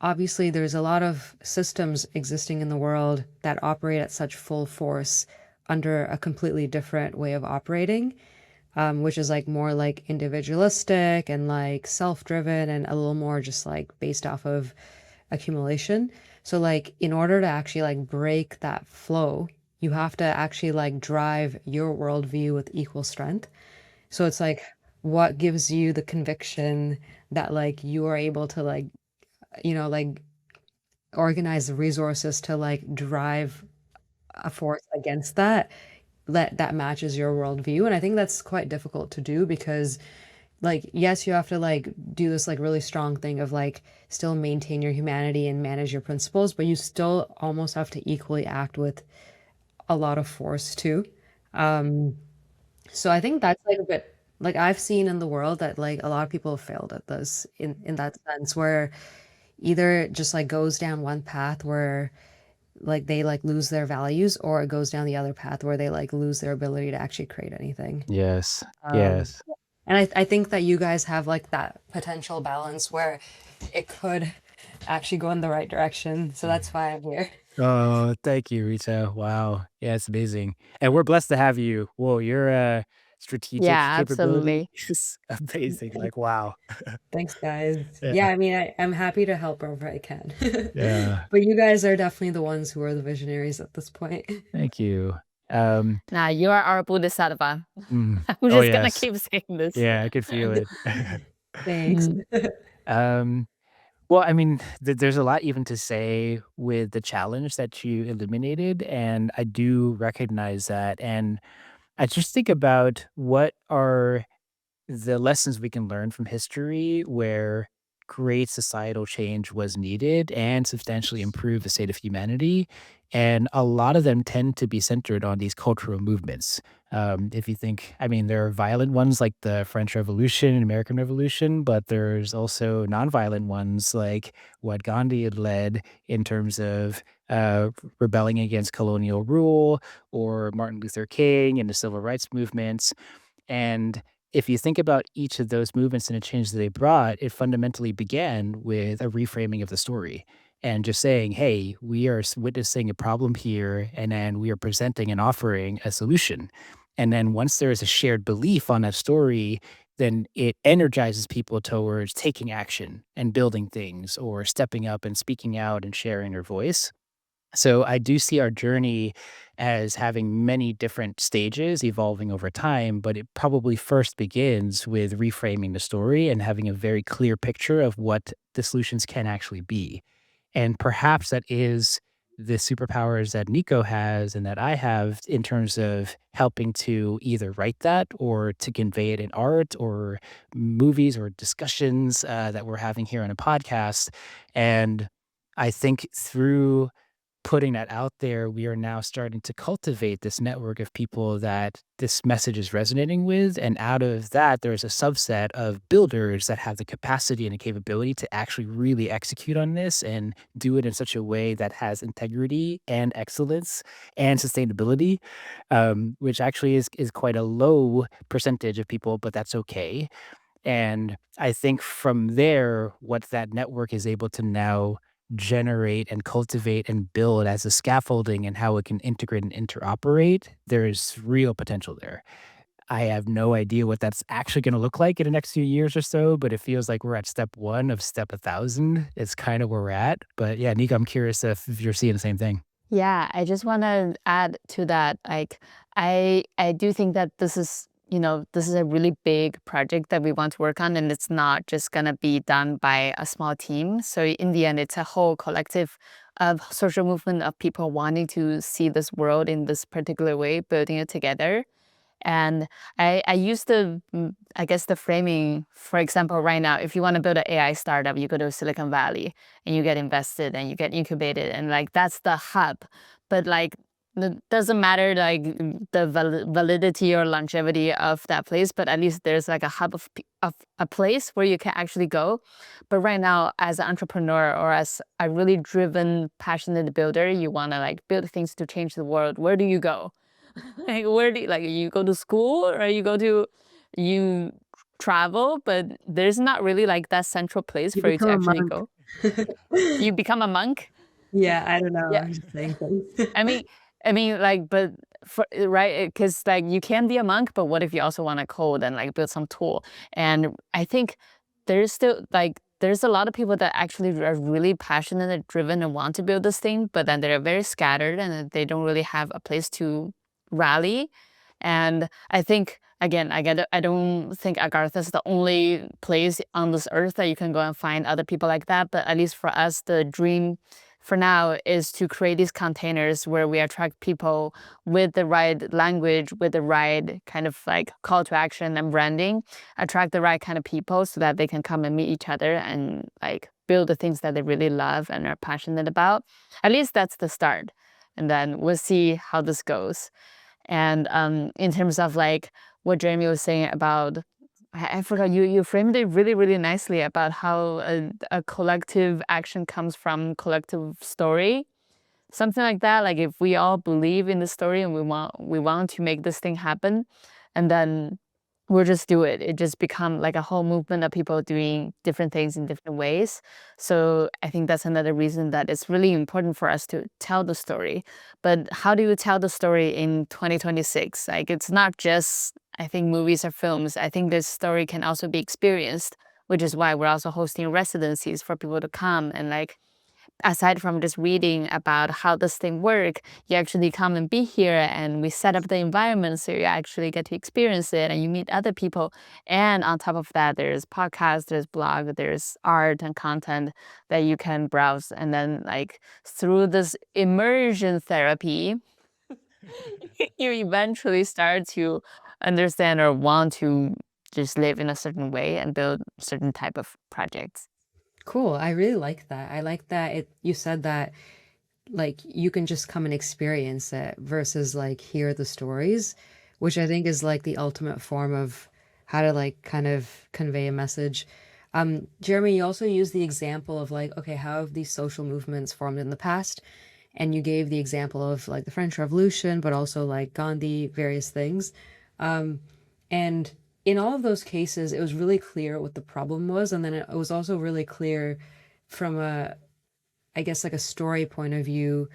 obviously, there's a lot of systems existing in the world that operate at such full force under a completely different way of operating, which is like more like individualistic and like self-driven and a little more just like based off of accumulation. So like in order to actually like break that flow, you have to actually like drive your worldview with equal strength. So it's like, what gives you the conviction that like you are able to like, like organize the resources to like drive a force against that matches your worldview? And I think that's quite difficult to do because like yes, you have to like do this like really strong thing of like still maintain your humanity and manage your principles, but you still almost have to equally act with a lot of force too. Um, so I think that's like a bit like I've seen in the world that like a lot of people have failed at this in that sense where either it just like goes down one path where like they like lose their values, or it goes down the other path where they like lose their ability to actually create anything. Yes. Um, Yes. and I think that you guys have like that potential balance where it could actually go in the right direction. So that's why I'm here. Oh, thank you, Rita. Wow. Yeah, it's amazing. And we're blessed to have you. Whoa, your strategic Yeah, capability absolutely. is amazing. Like, wow. Thanks, guys. Yeah. Yeah, I mean, I'm happy to help wherever I can. Yeah. But you guys are definitely the ones who are the visionaries at this point. Thank you. Um, Now you are our Bodhisattva. mm, I'm oh just gonna yes. keep saying this. Yeah, I could feel it. Thanks. Mm. um, well, I mean, there's a lot even to say with the challenge that you eliminated, and I do recognize that. And I just think about what are the lessons we can learn from history where great societal change was needed and substantially improved the state of humanity. And a lot of them tend to be centered on these cultural movements. If you think, I mean, there are violent ones like the French Revolution and American Revolution, but there's also nonviolent ones like what Gandhi had led in terms of rebelling against colonial rule, or Martin Luther King and the civil rights movements. And if you think about each of those movements and the change that they brought, it fundamentally began with a reframing of the story and just saying, hey, we are witnessing a problem here, and then we are presenting and offering a solution. And then once there is a shared belief on that story, then it energizes people towards taking action and building things or stepping up and speaking out and sharing their voice. So I do see our journey as having many different stages evolving over time, but it probably first begins with reframing the story and having a very clear picture of what the solutions can actually be. And perhaps that is the superpowers that Nico has and that I have in terms of helping to either write that or to convey it in art or movies or discussions that we're having here on a podcast. And I think through putting that out there, we are now starting to cultivate this network of people that this message is resonating with. And out of that, there's a subset of builders that have the capacity and the capability to actually really execute on this and do it in such a way that has integrity and excellence and sustainability, which actually is quite a low percentage of people, but that's okay. And I think from there, what that network is able to now generate and cultivate and build as a scaffolding and how it can integrate and interoperate, there's real potential there. I have no idea what that's actually going to look like in the next few years or so, but it feels like we're at step one of step 1,000. It's kind of where we're at. But yeah, Nico, I'm curious if you're seeing the same thing. Yeah, I just want to add to that. Like, I do think that this is a really big project that we want to work on, and it's not just gonna be done by a small team. So in the end, it's a whole collective of social movement of people wanting to see this world in this particular way, building it together. And I use I guess the framing, for example, right now, if you want to build an AI startup, you go to Silicon Valley and you get invested and you get incubated, and like that's the hub. But like it doesn't matter like the validity or longevity of that place, but at least there's like a hub of a place where you can actually go. But right now, as an entrepreneur or as a really driven, passionate builder, you want to like build things to change the world. Where do you go? Like where do you go to school, or you travel, but there's not really like that central place You for you to become a actually monk. go. You become a monk. Yeah, I don't know. Yeah. I'm just saying things. I mean, like, but for right, because like you can be a monk, but what if you also want to code and like build some tool? And I think there's still like there's a lot of people that actually are really passionate and driven and want to build this thing, but then they're very scattered and they don't really have a place to rally. And I think again, I don't think Agartha is the only place on this earth that you can go and find other people like that. But at least for us, the dream for now is to create these containers where we attract people with the right language, with the right kind of like call to action and branding, attract the right kind of people so that they can come and meet each other and like build the things that they really love and are passionate about. At least that's the start. And then we'll see how this goes. And in terms of like what Jeremy was saying about, I forgot, you framed it really, really nicely about how a collective action comes from collective story. Something like that. Like if we all believe in the story and we want to make this thing happen, and then we'll just do it. It just become like a whole movement of people doing different things in different ways. So I think that's another reason that it's really important for us to tell the story. But how do you tell the story in 2026? Like it's not just, I think, movies or films. I think this story can also be experienced, which is why we're also hosting residencies for people to come and like aside from just reading about how this thing work, you actually come and be here and we set up the environment so you actually get to experience it and you meet other people. And on top of that, there's podcasts, there's blog, there's art and content that you can browse. And then like through this immersion therapy, you eventually start to understand or want to just live in a certain way and build certain type of projects. Cool. I really like that. I like that you said that like you can just come and experience it versus like hear the stories, which I think is like the ultimate form of how to like kind of convey a message. Jeremy, you also used the example of like, okay, how have these social movements formed in the past? And you gave the example of like the French Revolution, but also like Gandhi, various things. And in all of those cases, it was really clear what the problem was. And then it was also really clear from I guess, like a story point of view,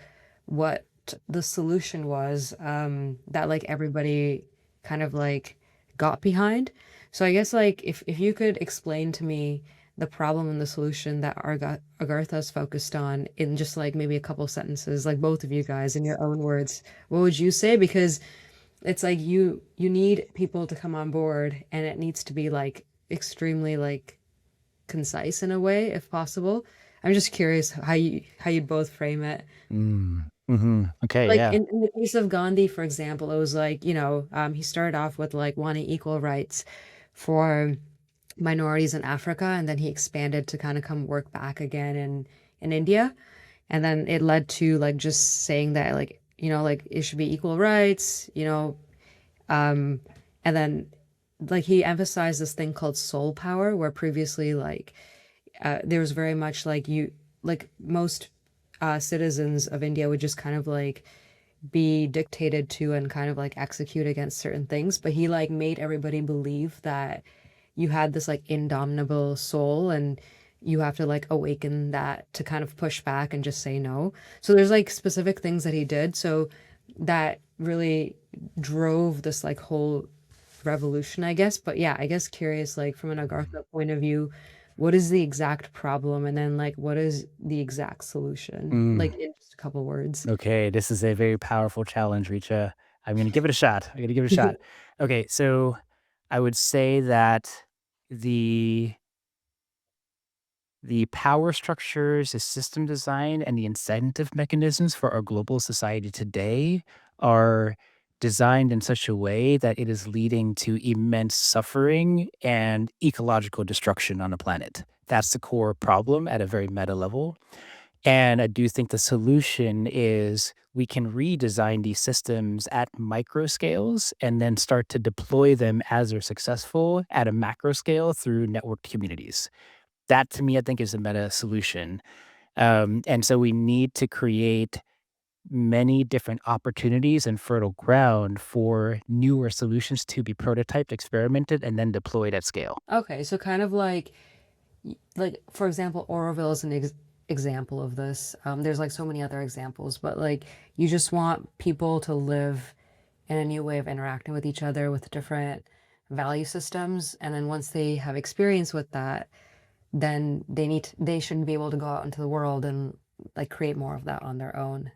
what the solution was that like everybody kind of like got behind. So I guess like if you could explain to me the problem and the solution that Agartha's focused on in just like maybe a couple sentences, like both of you guys in your own words, what would you say? Because it's like you need people to come on board and it needs to be like extremely like concise in a way if possible. I'm just curious how you'd both frame it. Okay, Like yeah. in the case of Gandhi, for example, it was like, he started off with like wanting equal rights for minorities in Africa, and then he expanded to kind of come work back again in India. And then it led to like just saying that like, like it should be equal rights, and then like he emphasized this thing called soul power, where previously like there was very much like like most citizens of India would just kind of like be dictated to and kind of like execute against certain things. But he like made everybody believe that you had this like indomitable soul and you have to like awaken that to kind of push back and just say no. So there's like specific things that he did. So that really drove this like whole revolution, I guess. But yeah, I guess curious, like from an Agartha point of view, what is the exact problem? And then like what is the exact solution? Mm, Like in just a couple words. okay, this is a very powerful challenge, Richa. I'm gonna give it a shot. I'm gonna give it a shot. Okay, so I would say that the the power structures, the system design, and the incentive mechanisms for our global society today are designed in such a way that it is leading to immense suffering and ecological destruction on the planet. That's the core problem at a very meta level. And I do think the solution is we can redesign these systems at micro scales and then start to deploy them as they're successful at a macro scale through networked communities. That to me, I think is a meta solution. And so we need to create many different opportunities and fertile ground for newer solutions to be prototyped, experimented, and then deployed at scale. Okay, so kind of like for example, Auroville is an example of this. There's like so many other examples, but like you just want people to live in a new way of interacting with each other with different value systems, and then once they have experience with that, then they shouldn't be able to go out into the world and like create more of that on their own.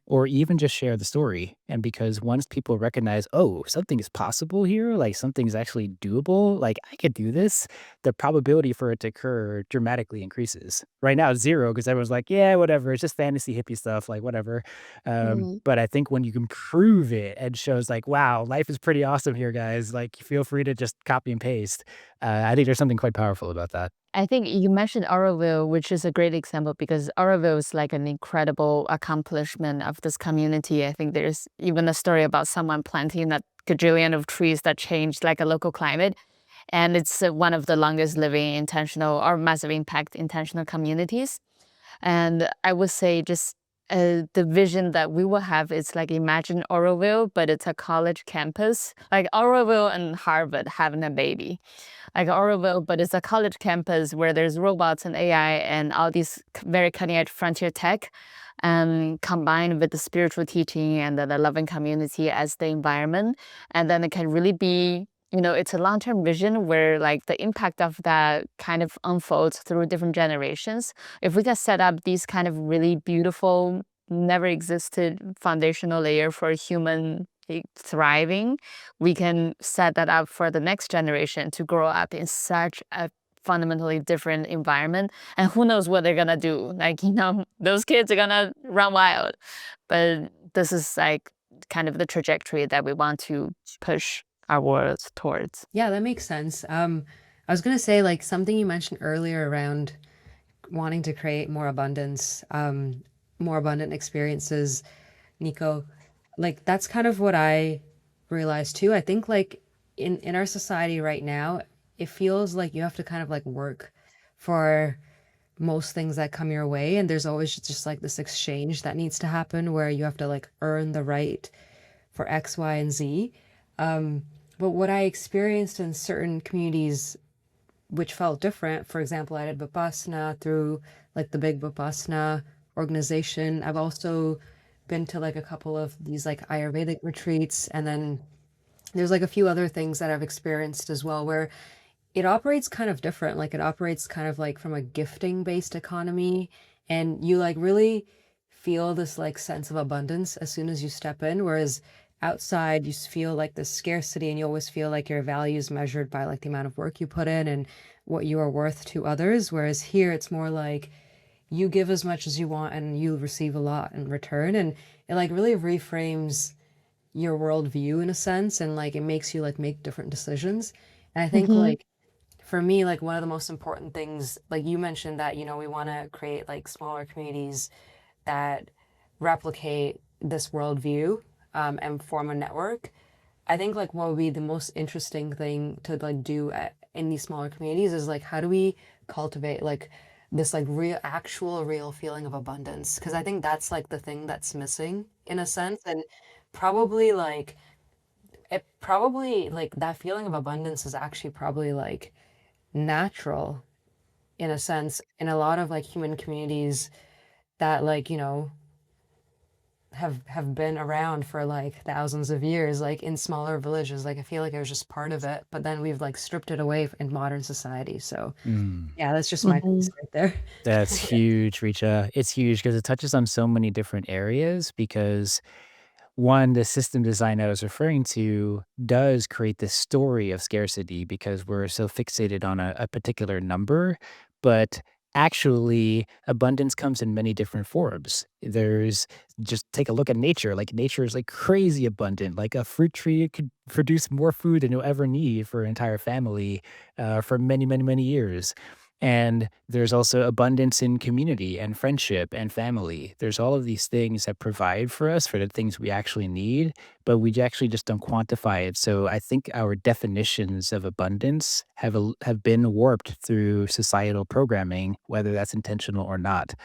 Or even just share the story. And because once people recognize, oh, something is possible here, like something's actually doable, like I could do this, the probability for it to occur dramatically increases. Right now, it's zero because everyone's like, yeah, whatever. It's just fantasy hippie stuff, like whatever. Mhm. But I think when you can prove it and shows like, wow, life is pretty awesome here, guys. Like, feel free to just copy and paste. I think there's something quite powerful about that. I think you mentioned Auroville, which is a great example because Auroville is like an incredible accomplishment of this community. I think there's even a story about someone planting a gajillion of trees that changed like a local climate. And it's one of the longest living intentional or massive impact intentional communities. And I would say just the vision that we will have is like imagine Auroville, but it's a college campus, like Auroville and Harvard having a baby like Auroville, but it's a college campus where there's robots and AI and all these very cutting edge frontier tech, combined with the spiritual teaching and the loving community as the environment. And then it can really be, it's a long term vision where like the impact of that kind of unfolds through different generations. If we can set up these kind of really beautiful, never existed foundational layer for human thriving, we can set that up for the next generation to grow up in such a fundamentally different environment. And who knows what they're gonna do? Like, those kids are gonna run wild. But this is like kind of the trajectory that we want to push our world towards. Yeah, that makes sense. I was gonna say like something you mentioned earlier around wanting to create more abundant experiences, Nico. Like that's kind of what I realized too. I think like in our society right now, it feels like you have to kind of like work for most things that come your way, and there's always just like this exchange that needs to happen where you have to like earn the right for X, Y, and Z. But what I experienced in certain communities which felt different. For example, I did Vipassana through like the big Vipassana organization. I've also been to like a couple of these like Ayurvedic retreats, and then there's like a few other things that I've experienced as well where it operates kind of different. Like it operates kind of like from a gifting based economy, and you like really feel this like sense of abundance as soon as you step in. Whereas outside, you feel like the scarcity, and you always feel like your value is measured by like the amount of work you put in and what you are worth to others. Whereas here, it's more like you give as much as you want and you receive a lot in return. And it like really reframes your worldview in a sense, and like it makes you like make different decisions. And I think Mhm. like for me, like one of the most important things, like you mentioned that, we want to create like smaller communities that replicate this worldview, and form a network. I think like what would be the most interesting thing to like do in these smaller communities is like how do we cultivate like this like real feeling of abundance? Because I think that's like the thing that's missing in a sense, and probably like it probably like that feeling of abundance is actually probably like natural in a sense in a lot of like human communities that like have been around for like thousands of years, like in smaller villages. Like I feel like it was just part of it, but then we've like stripped it away in modern society. So Mm. yeah, that's just my piece Mhm. right there. That's huge, Richa. It's huge because it touches on so many different areas. Because one, the system design I was referring to does create this story of scarcity because we're so fixated on a particular number. But actually abundance comes in many different forms. There's just take a look at nature. Like nature is like crazy abundant. Like a fruit tree could produce more food than you'll ever need for an entire family for many, many, many years. And there's also abundance in community and friendship and family. There's all of these things that provide for us for the things we actually need, but we actually just don't quantify it. So I think our definitions of abundance have been warped through societal programming, whether that's intentional or not.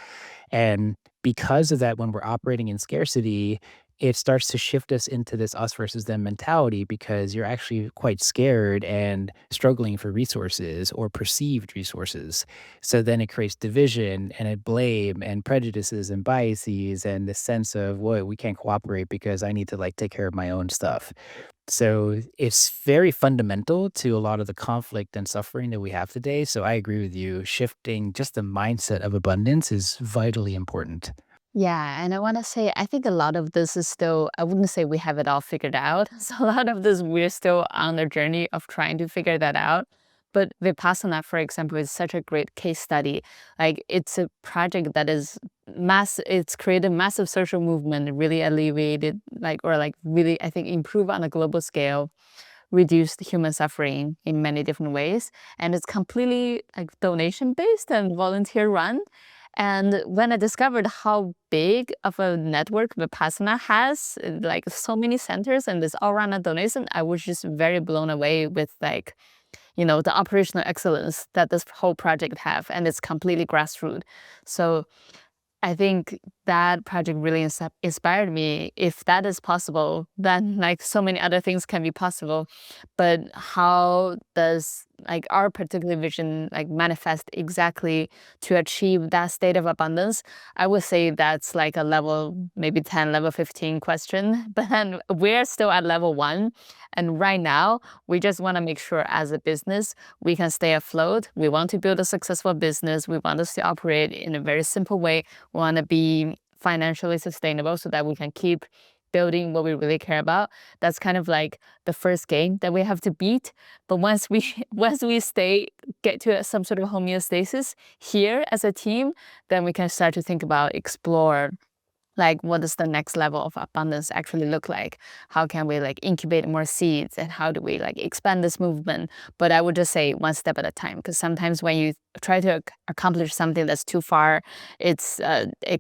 And because of that, when we're operating in scarcity, it starts to shift us into this us versus them mentality because you're actually quite scared and struggling for resources or perceived resources. So then it creates division and it blame and prejudices and biases and the sense of, well, we can't cooperate because I need to like take care of my own stuff. So it's very fundamental to a lot of the conflict and suffering that we have today. So I agree with you. Shifting just the mindset of abundance is vitally important. Yeah, and I want to say, I think a lot of this is still, I wouldn't say we have it all figured out. So a lot of this, we're still on the journey of trying to figure that out. But Vipassana, for example, is such a great case study. Like it's a project that is it's created massive social movement, really alleviated, like, or like really, I think, improve on a global scale, reduced human suffering in many different ways. And it's completely like donation based and volunteer run. And when I discovered how big of a network Vipassana has, like so many centers and this all around a donation, I was just very blown away with like, the operational excellence that this whole project have, and it's completely grassroots. So I think that project really inspired me. If that is possible, then like so many other things can be possible. But how does like our particular vision like manifest exactly to achieve that state of abundance? I would say that's like a level maybe 10, level 15 question. But then we're still at level 1. And right now, we just want to make sure as a business we can stay afloat. We want to build a successful business. We want us to operate in a very simple way. We want to be financially sustainable so that we can keep building what we really care about. That's kind of like the first game that we have to beat. But once we once we get to some sort of homeostasis here as a team, then we can start to think about explore like what does the next level of abundance actually look like. How can we like incubate more seeds, and how do we like expand this movement? But I would just say one step at a time, because sometimes when you try to accomplish something that's too far, it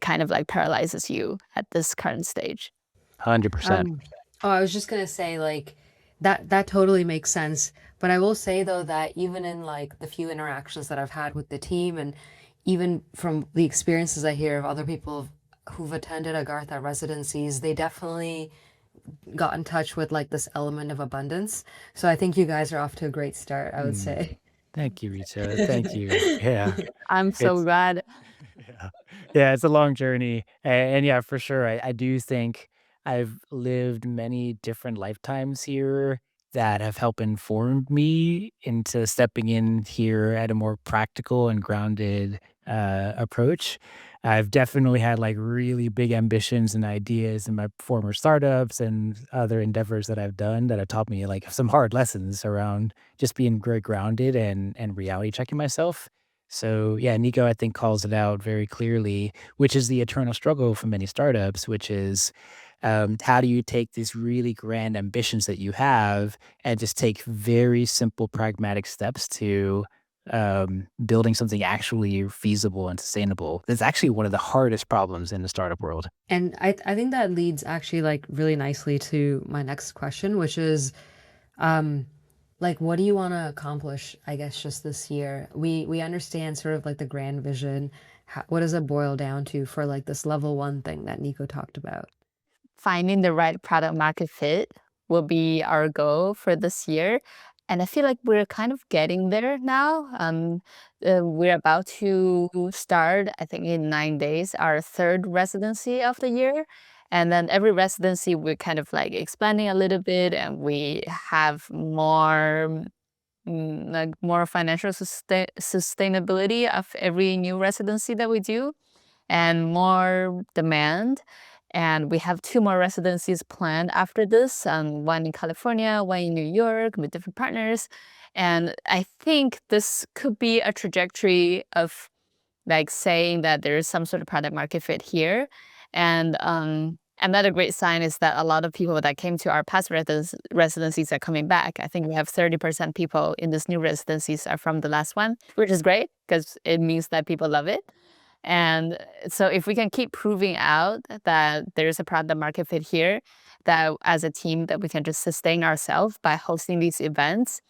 kind of like paralyzes you at this current stage. 100%. Um, oh, I was just gonna say like that totally makes sense. But I will say though that even in like the few interactions that I've had with the team and even from the experiences I hear of other people who've attended Agartha residencies, they definitely got in touch with like this element of abundance. So I think you guys are off to a great start, I would Mm. say. Thank you, Rita. Thank you. Yeah. I'm so It's glad. yeah. Yeah, it's a long journey. And yeah, for sure. I do think I've lived many different lifetimes here that have helped informed me into stepping in here at a more practical and grounded approach. I've definitely had like really big ambitions and ideas in my former startups and other endeavors that I've done that have taught me like some hard lessons around just being very grounded and reality checking myself. So yeah, Nico, I think calls it out very clearly, which is the eternal struggle for many startups, which is how do you take these really grand ambitions that you have and just take very simple, pragmatic steps to building something actually feasible and sustainable? That's actually one of the hardest problems in the startup world. And I think that leads actually like really nicely to my next question, which is um like what do you want to accomplish, I guess, just this year? We understand sort of like the grand vision. What does it boil down to for like this level 1 thing that Nico talked about? Finding the right product market fit will be our goal for this year. And I feel like we're kind of getting there now. We're about to start, I think in 9 days, our third residency of the year. And then every residency, we're kind of like expanding a little bit, and we have more like more financial sustainability of every new residency that we do, and more demand. And we have 2 more residencies planned after this, one in California, one in New York, with different partners. And I think this could be a trajectory of like saying that there is some sort of product market fit here. And another great sign is that a lot of people that came to our past residencies are coming back. I think we have 30% people in this new residencies are from the last one, which is great because it means that people love it. And so if we can keep proving out that there's a product market fit here, that as a team that we can just sustain ourselves by hosting these events,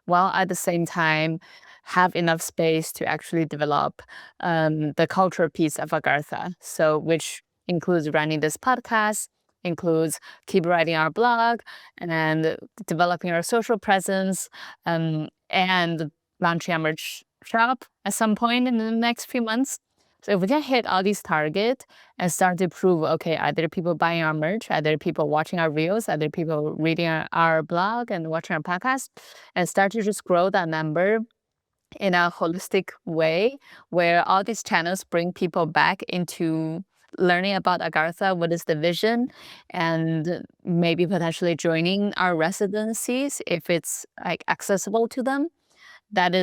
while at the same time have enough space to actually develop the cultural piece of Agartha. So which includes running this podcast, includes keep writing our blog, and developing our social presence, and launching a merch shop at some point in the next few months. So if we can hit all these targets and start to prove, okay, are there people buying our merch? Are there people watching our reels? Are there people reading our blog and watching our podcast? And start to just grow that number in a holistic way where all these channels bring people back into learning about Agartha, what is the vision, and maybe potentially joining our residencies if it's like accessible to them. That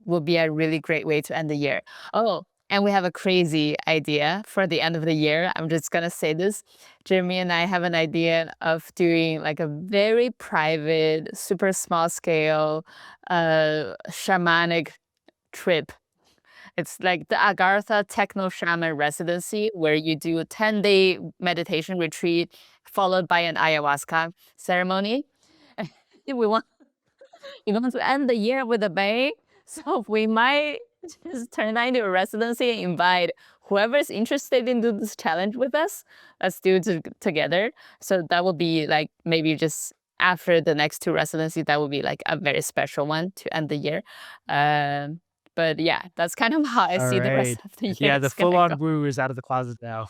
will be a really great way to end the year. Oh, and we have a crazy idea for the end of the year. I'm just gonna say this. Jeremy and I have an idea of doing like a very private, super small scale, shamanic trip. It's like the Agartha Techno Shaman Residency, where you do a 10-day meditation retreat followed by an ayahuasca ceremony. We want to end the year with a bang. So we might just turn that into a residency and invite whoever's interested in doing this challenge with us. Let's do it together. So that will be like maybe just after the next two residencies, that will be like a very special one to end the year. But yeah, that's kind of how I All see the rest right. of the year Yeah, the is gonna full-on go. woo is out of the closet now.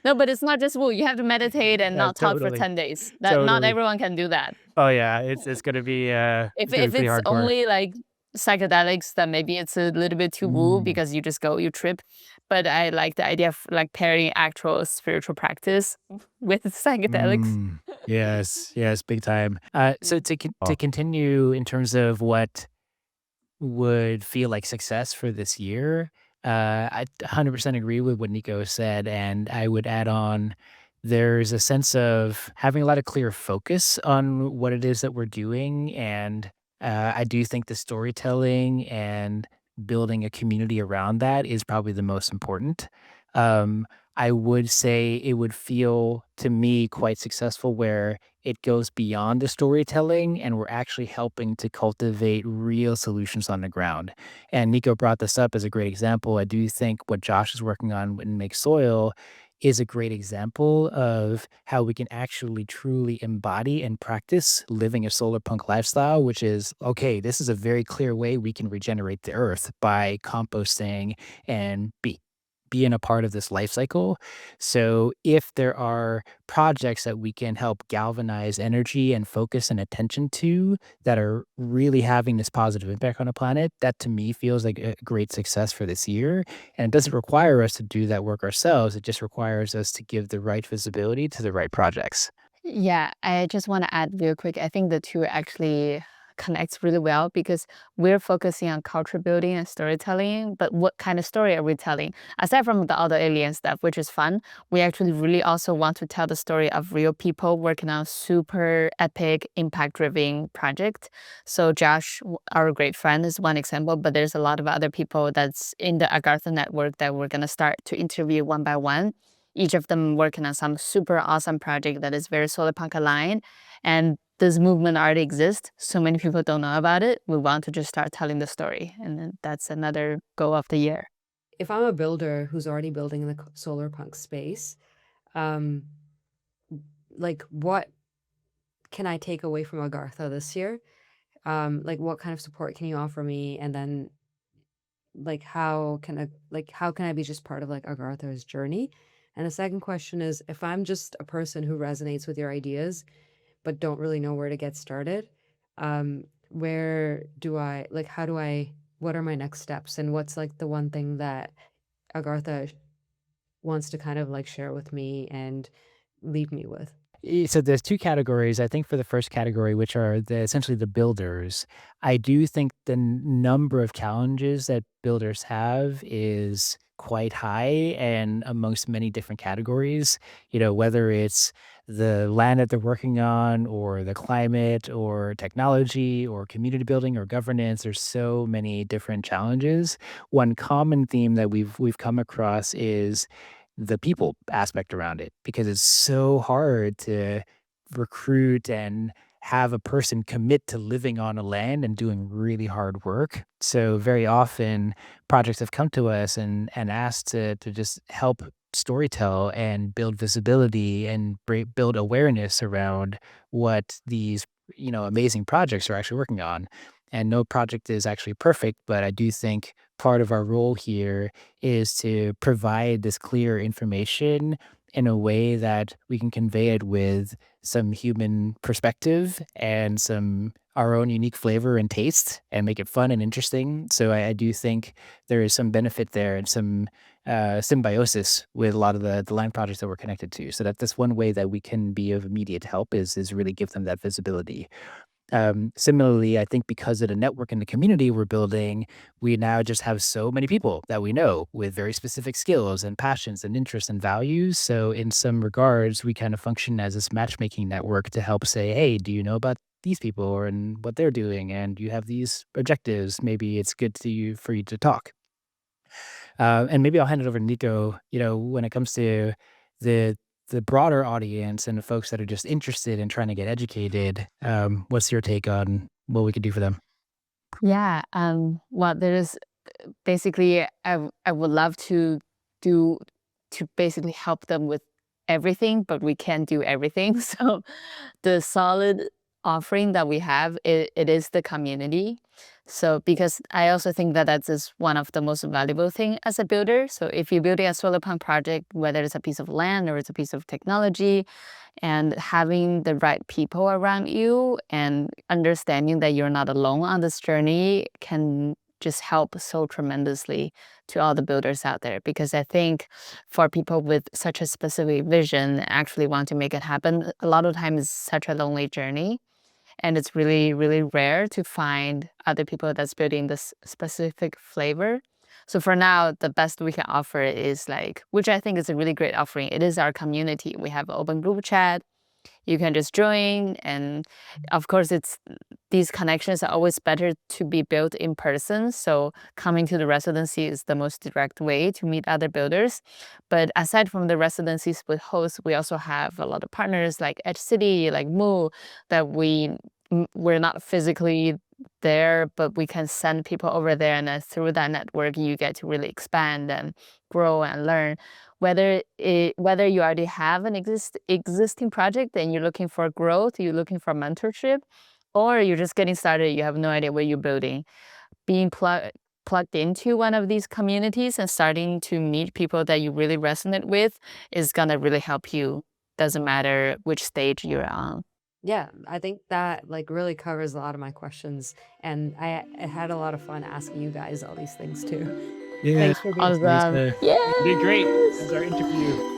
No, but it's not just woo. You have to meditate and Yeah, not talk for totally. 10 days. That not Totally. everyone can do that. Oh, yeah, it's gonna be, If it's gonna be if pretty it's hardcore. only like psychedelics, then maybe it's a little bit too woo Mm. because you just go, you trip. But I like the idea of like pairing actual spiritual practice with psychedelics. Yes, yes, big time. So to Oh, continue in terms of what would feel like success for this year, I 100% agree with what Nico said, and I would add on, there's a sense of having a lot of clear focus on what it is that we're doing, and I do think the storytelling and building a community around that is probably the most important. Um, I would say it would feel to me quite successful where it goes beyond the storytelling and we're actually helping to cultivate real solutions on the ground. And Nico brought this up as a great example. I do think what Josh is working on in Make Soil is a great example of how we can actually truly embody and practice living a solar punk lifestyle, which is okay, this is a very clear way we can regenerate the earth by composting and being a part of this life cycle. So if there are projects that we can help galvanize energy and focus and attention to that are really having this positive impact on the planet, that to me feels like a great success for this year. And it doesn't require us to do that work ourselves. It just requires us to give the right visibility to the right projects. Yeah, I just want to add real quick. I think the two actually connects really well because we're focusing on culture building and storytelling, but what kind of story are we telling? Aside from the other alien stuff, which is fun, we actually really also want to tell the story of real people working on super epic, impact-driven project. So Josh, our great friend, is one example, but there's a lot of other people that's in the Agartha network that we're gonna start to interview one by one, each of them working on some super awesome project that is very Solarpunk aligned. And this movement already exists. So many people don't know about it. We want to just start telling the story. And then that's another goal of the year. If I'm a builder who's already building in the solar punk space, um, like what can I take away from Agartha this year? Like what kind of support can you offer me? And then like how can I be just part of like Agartha's journey? And the second question is if I'm just a person who resonates with your ideas but don't really know where to get started, where do I like how do I what are my next steps and what's like the one thing that Agartha wants to kind of like share with me and leave me with? So there's two categories. I think for the first category, which are essentially the builders, I do think the number of challenges that builders have is quite high and amongst many different categories. Whether it's the land that they're working on, or the climate, or technology, or community building, or governance. There's so many different challenges. One common theme that we've come across is the people aspect around it, because it's so hard to recruit and have a person commit to living on a land and doing really hard work. So very often projects have come to us and asked to just help storytell and build visibility and build awareness around what these amazing projects are actually working on. And no project is actually perfect, but I do think part of our role here is to provide this clear information in a way that we can convey it with some human perspective and some our own unique flavor and taste, and make it fun and interesting. So I do think there is some benefit there and some symbiosis with a lot of the land projects that we're connected to. So that's one way that we can be of immediate help, is really give them that visibility. Similarly, I think because of the network and the community we're building, we now just have so many people that we know with very specific skills and passions and interests and values. So, in some regards, we kind of function as this matchmaking network to help say, hey, do you know about these people or and what they're doing? And you have these objectives. Maybe it's good for you to talk. And maybe I'll hand it over to Nico. When it comes to the broader audience and the folks that are just interested in trying to get educated, what's your take on what we could do for them? Yeah, well, there's basically, I would love do to basically help them with everything, but we can't do everything. So the solid offering that we have, it is the community. So because I also think that that's just one of the most valuable thing as a builder. So if you're building a solar pump project, whether it's a piece of land or it's a piece of technology, and having the right people around you and understanding that you're not alone on this journey can just help so tremendously to all the builders out there. Because I think for people with such a specific vision, actually want to make it happen, a lot of times it's such a lonely journey. And it's really, really rare to find other people that's building this specific flavor. So for now, the best we can offer is like, which I think is a really great offering. It is our community. We have an open group chat. You can just join. And of course, these connections are always better to be built in person. So coming to the residency is the most direct way to meet other builders. But aside from the residencies with hosts, we also have a lot of partners like Edge City, like Moo, that we're not physically there, but we can send people over there, and then through that network, you get to really expand and grow and learn. Whether you already have an existing project and you're looking for growth, you're looking for mentorship, or you're just getting started, you have no idea what you're building. Being plugged into one of these communities and starting to meet people that you really resonate with is gonna really help you. Doesn't matter which stage you're on. Yeah, I think that like really covers a lot of my questions, and I had a lot of fun asking you guys all these things too. Yeah. Thanks for being Thanks, here. Awesome. Marisa. You did great. That Yes. was our interview.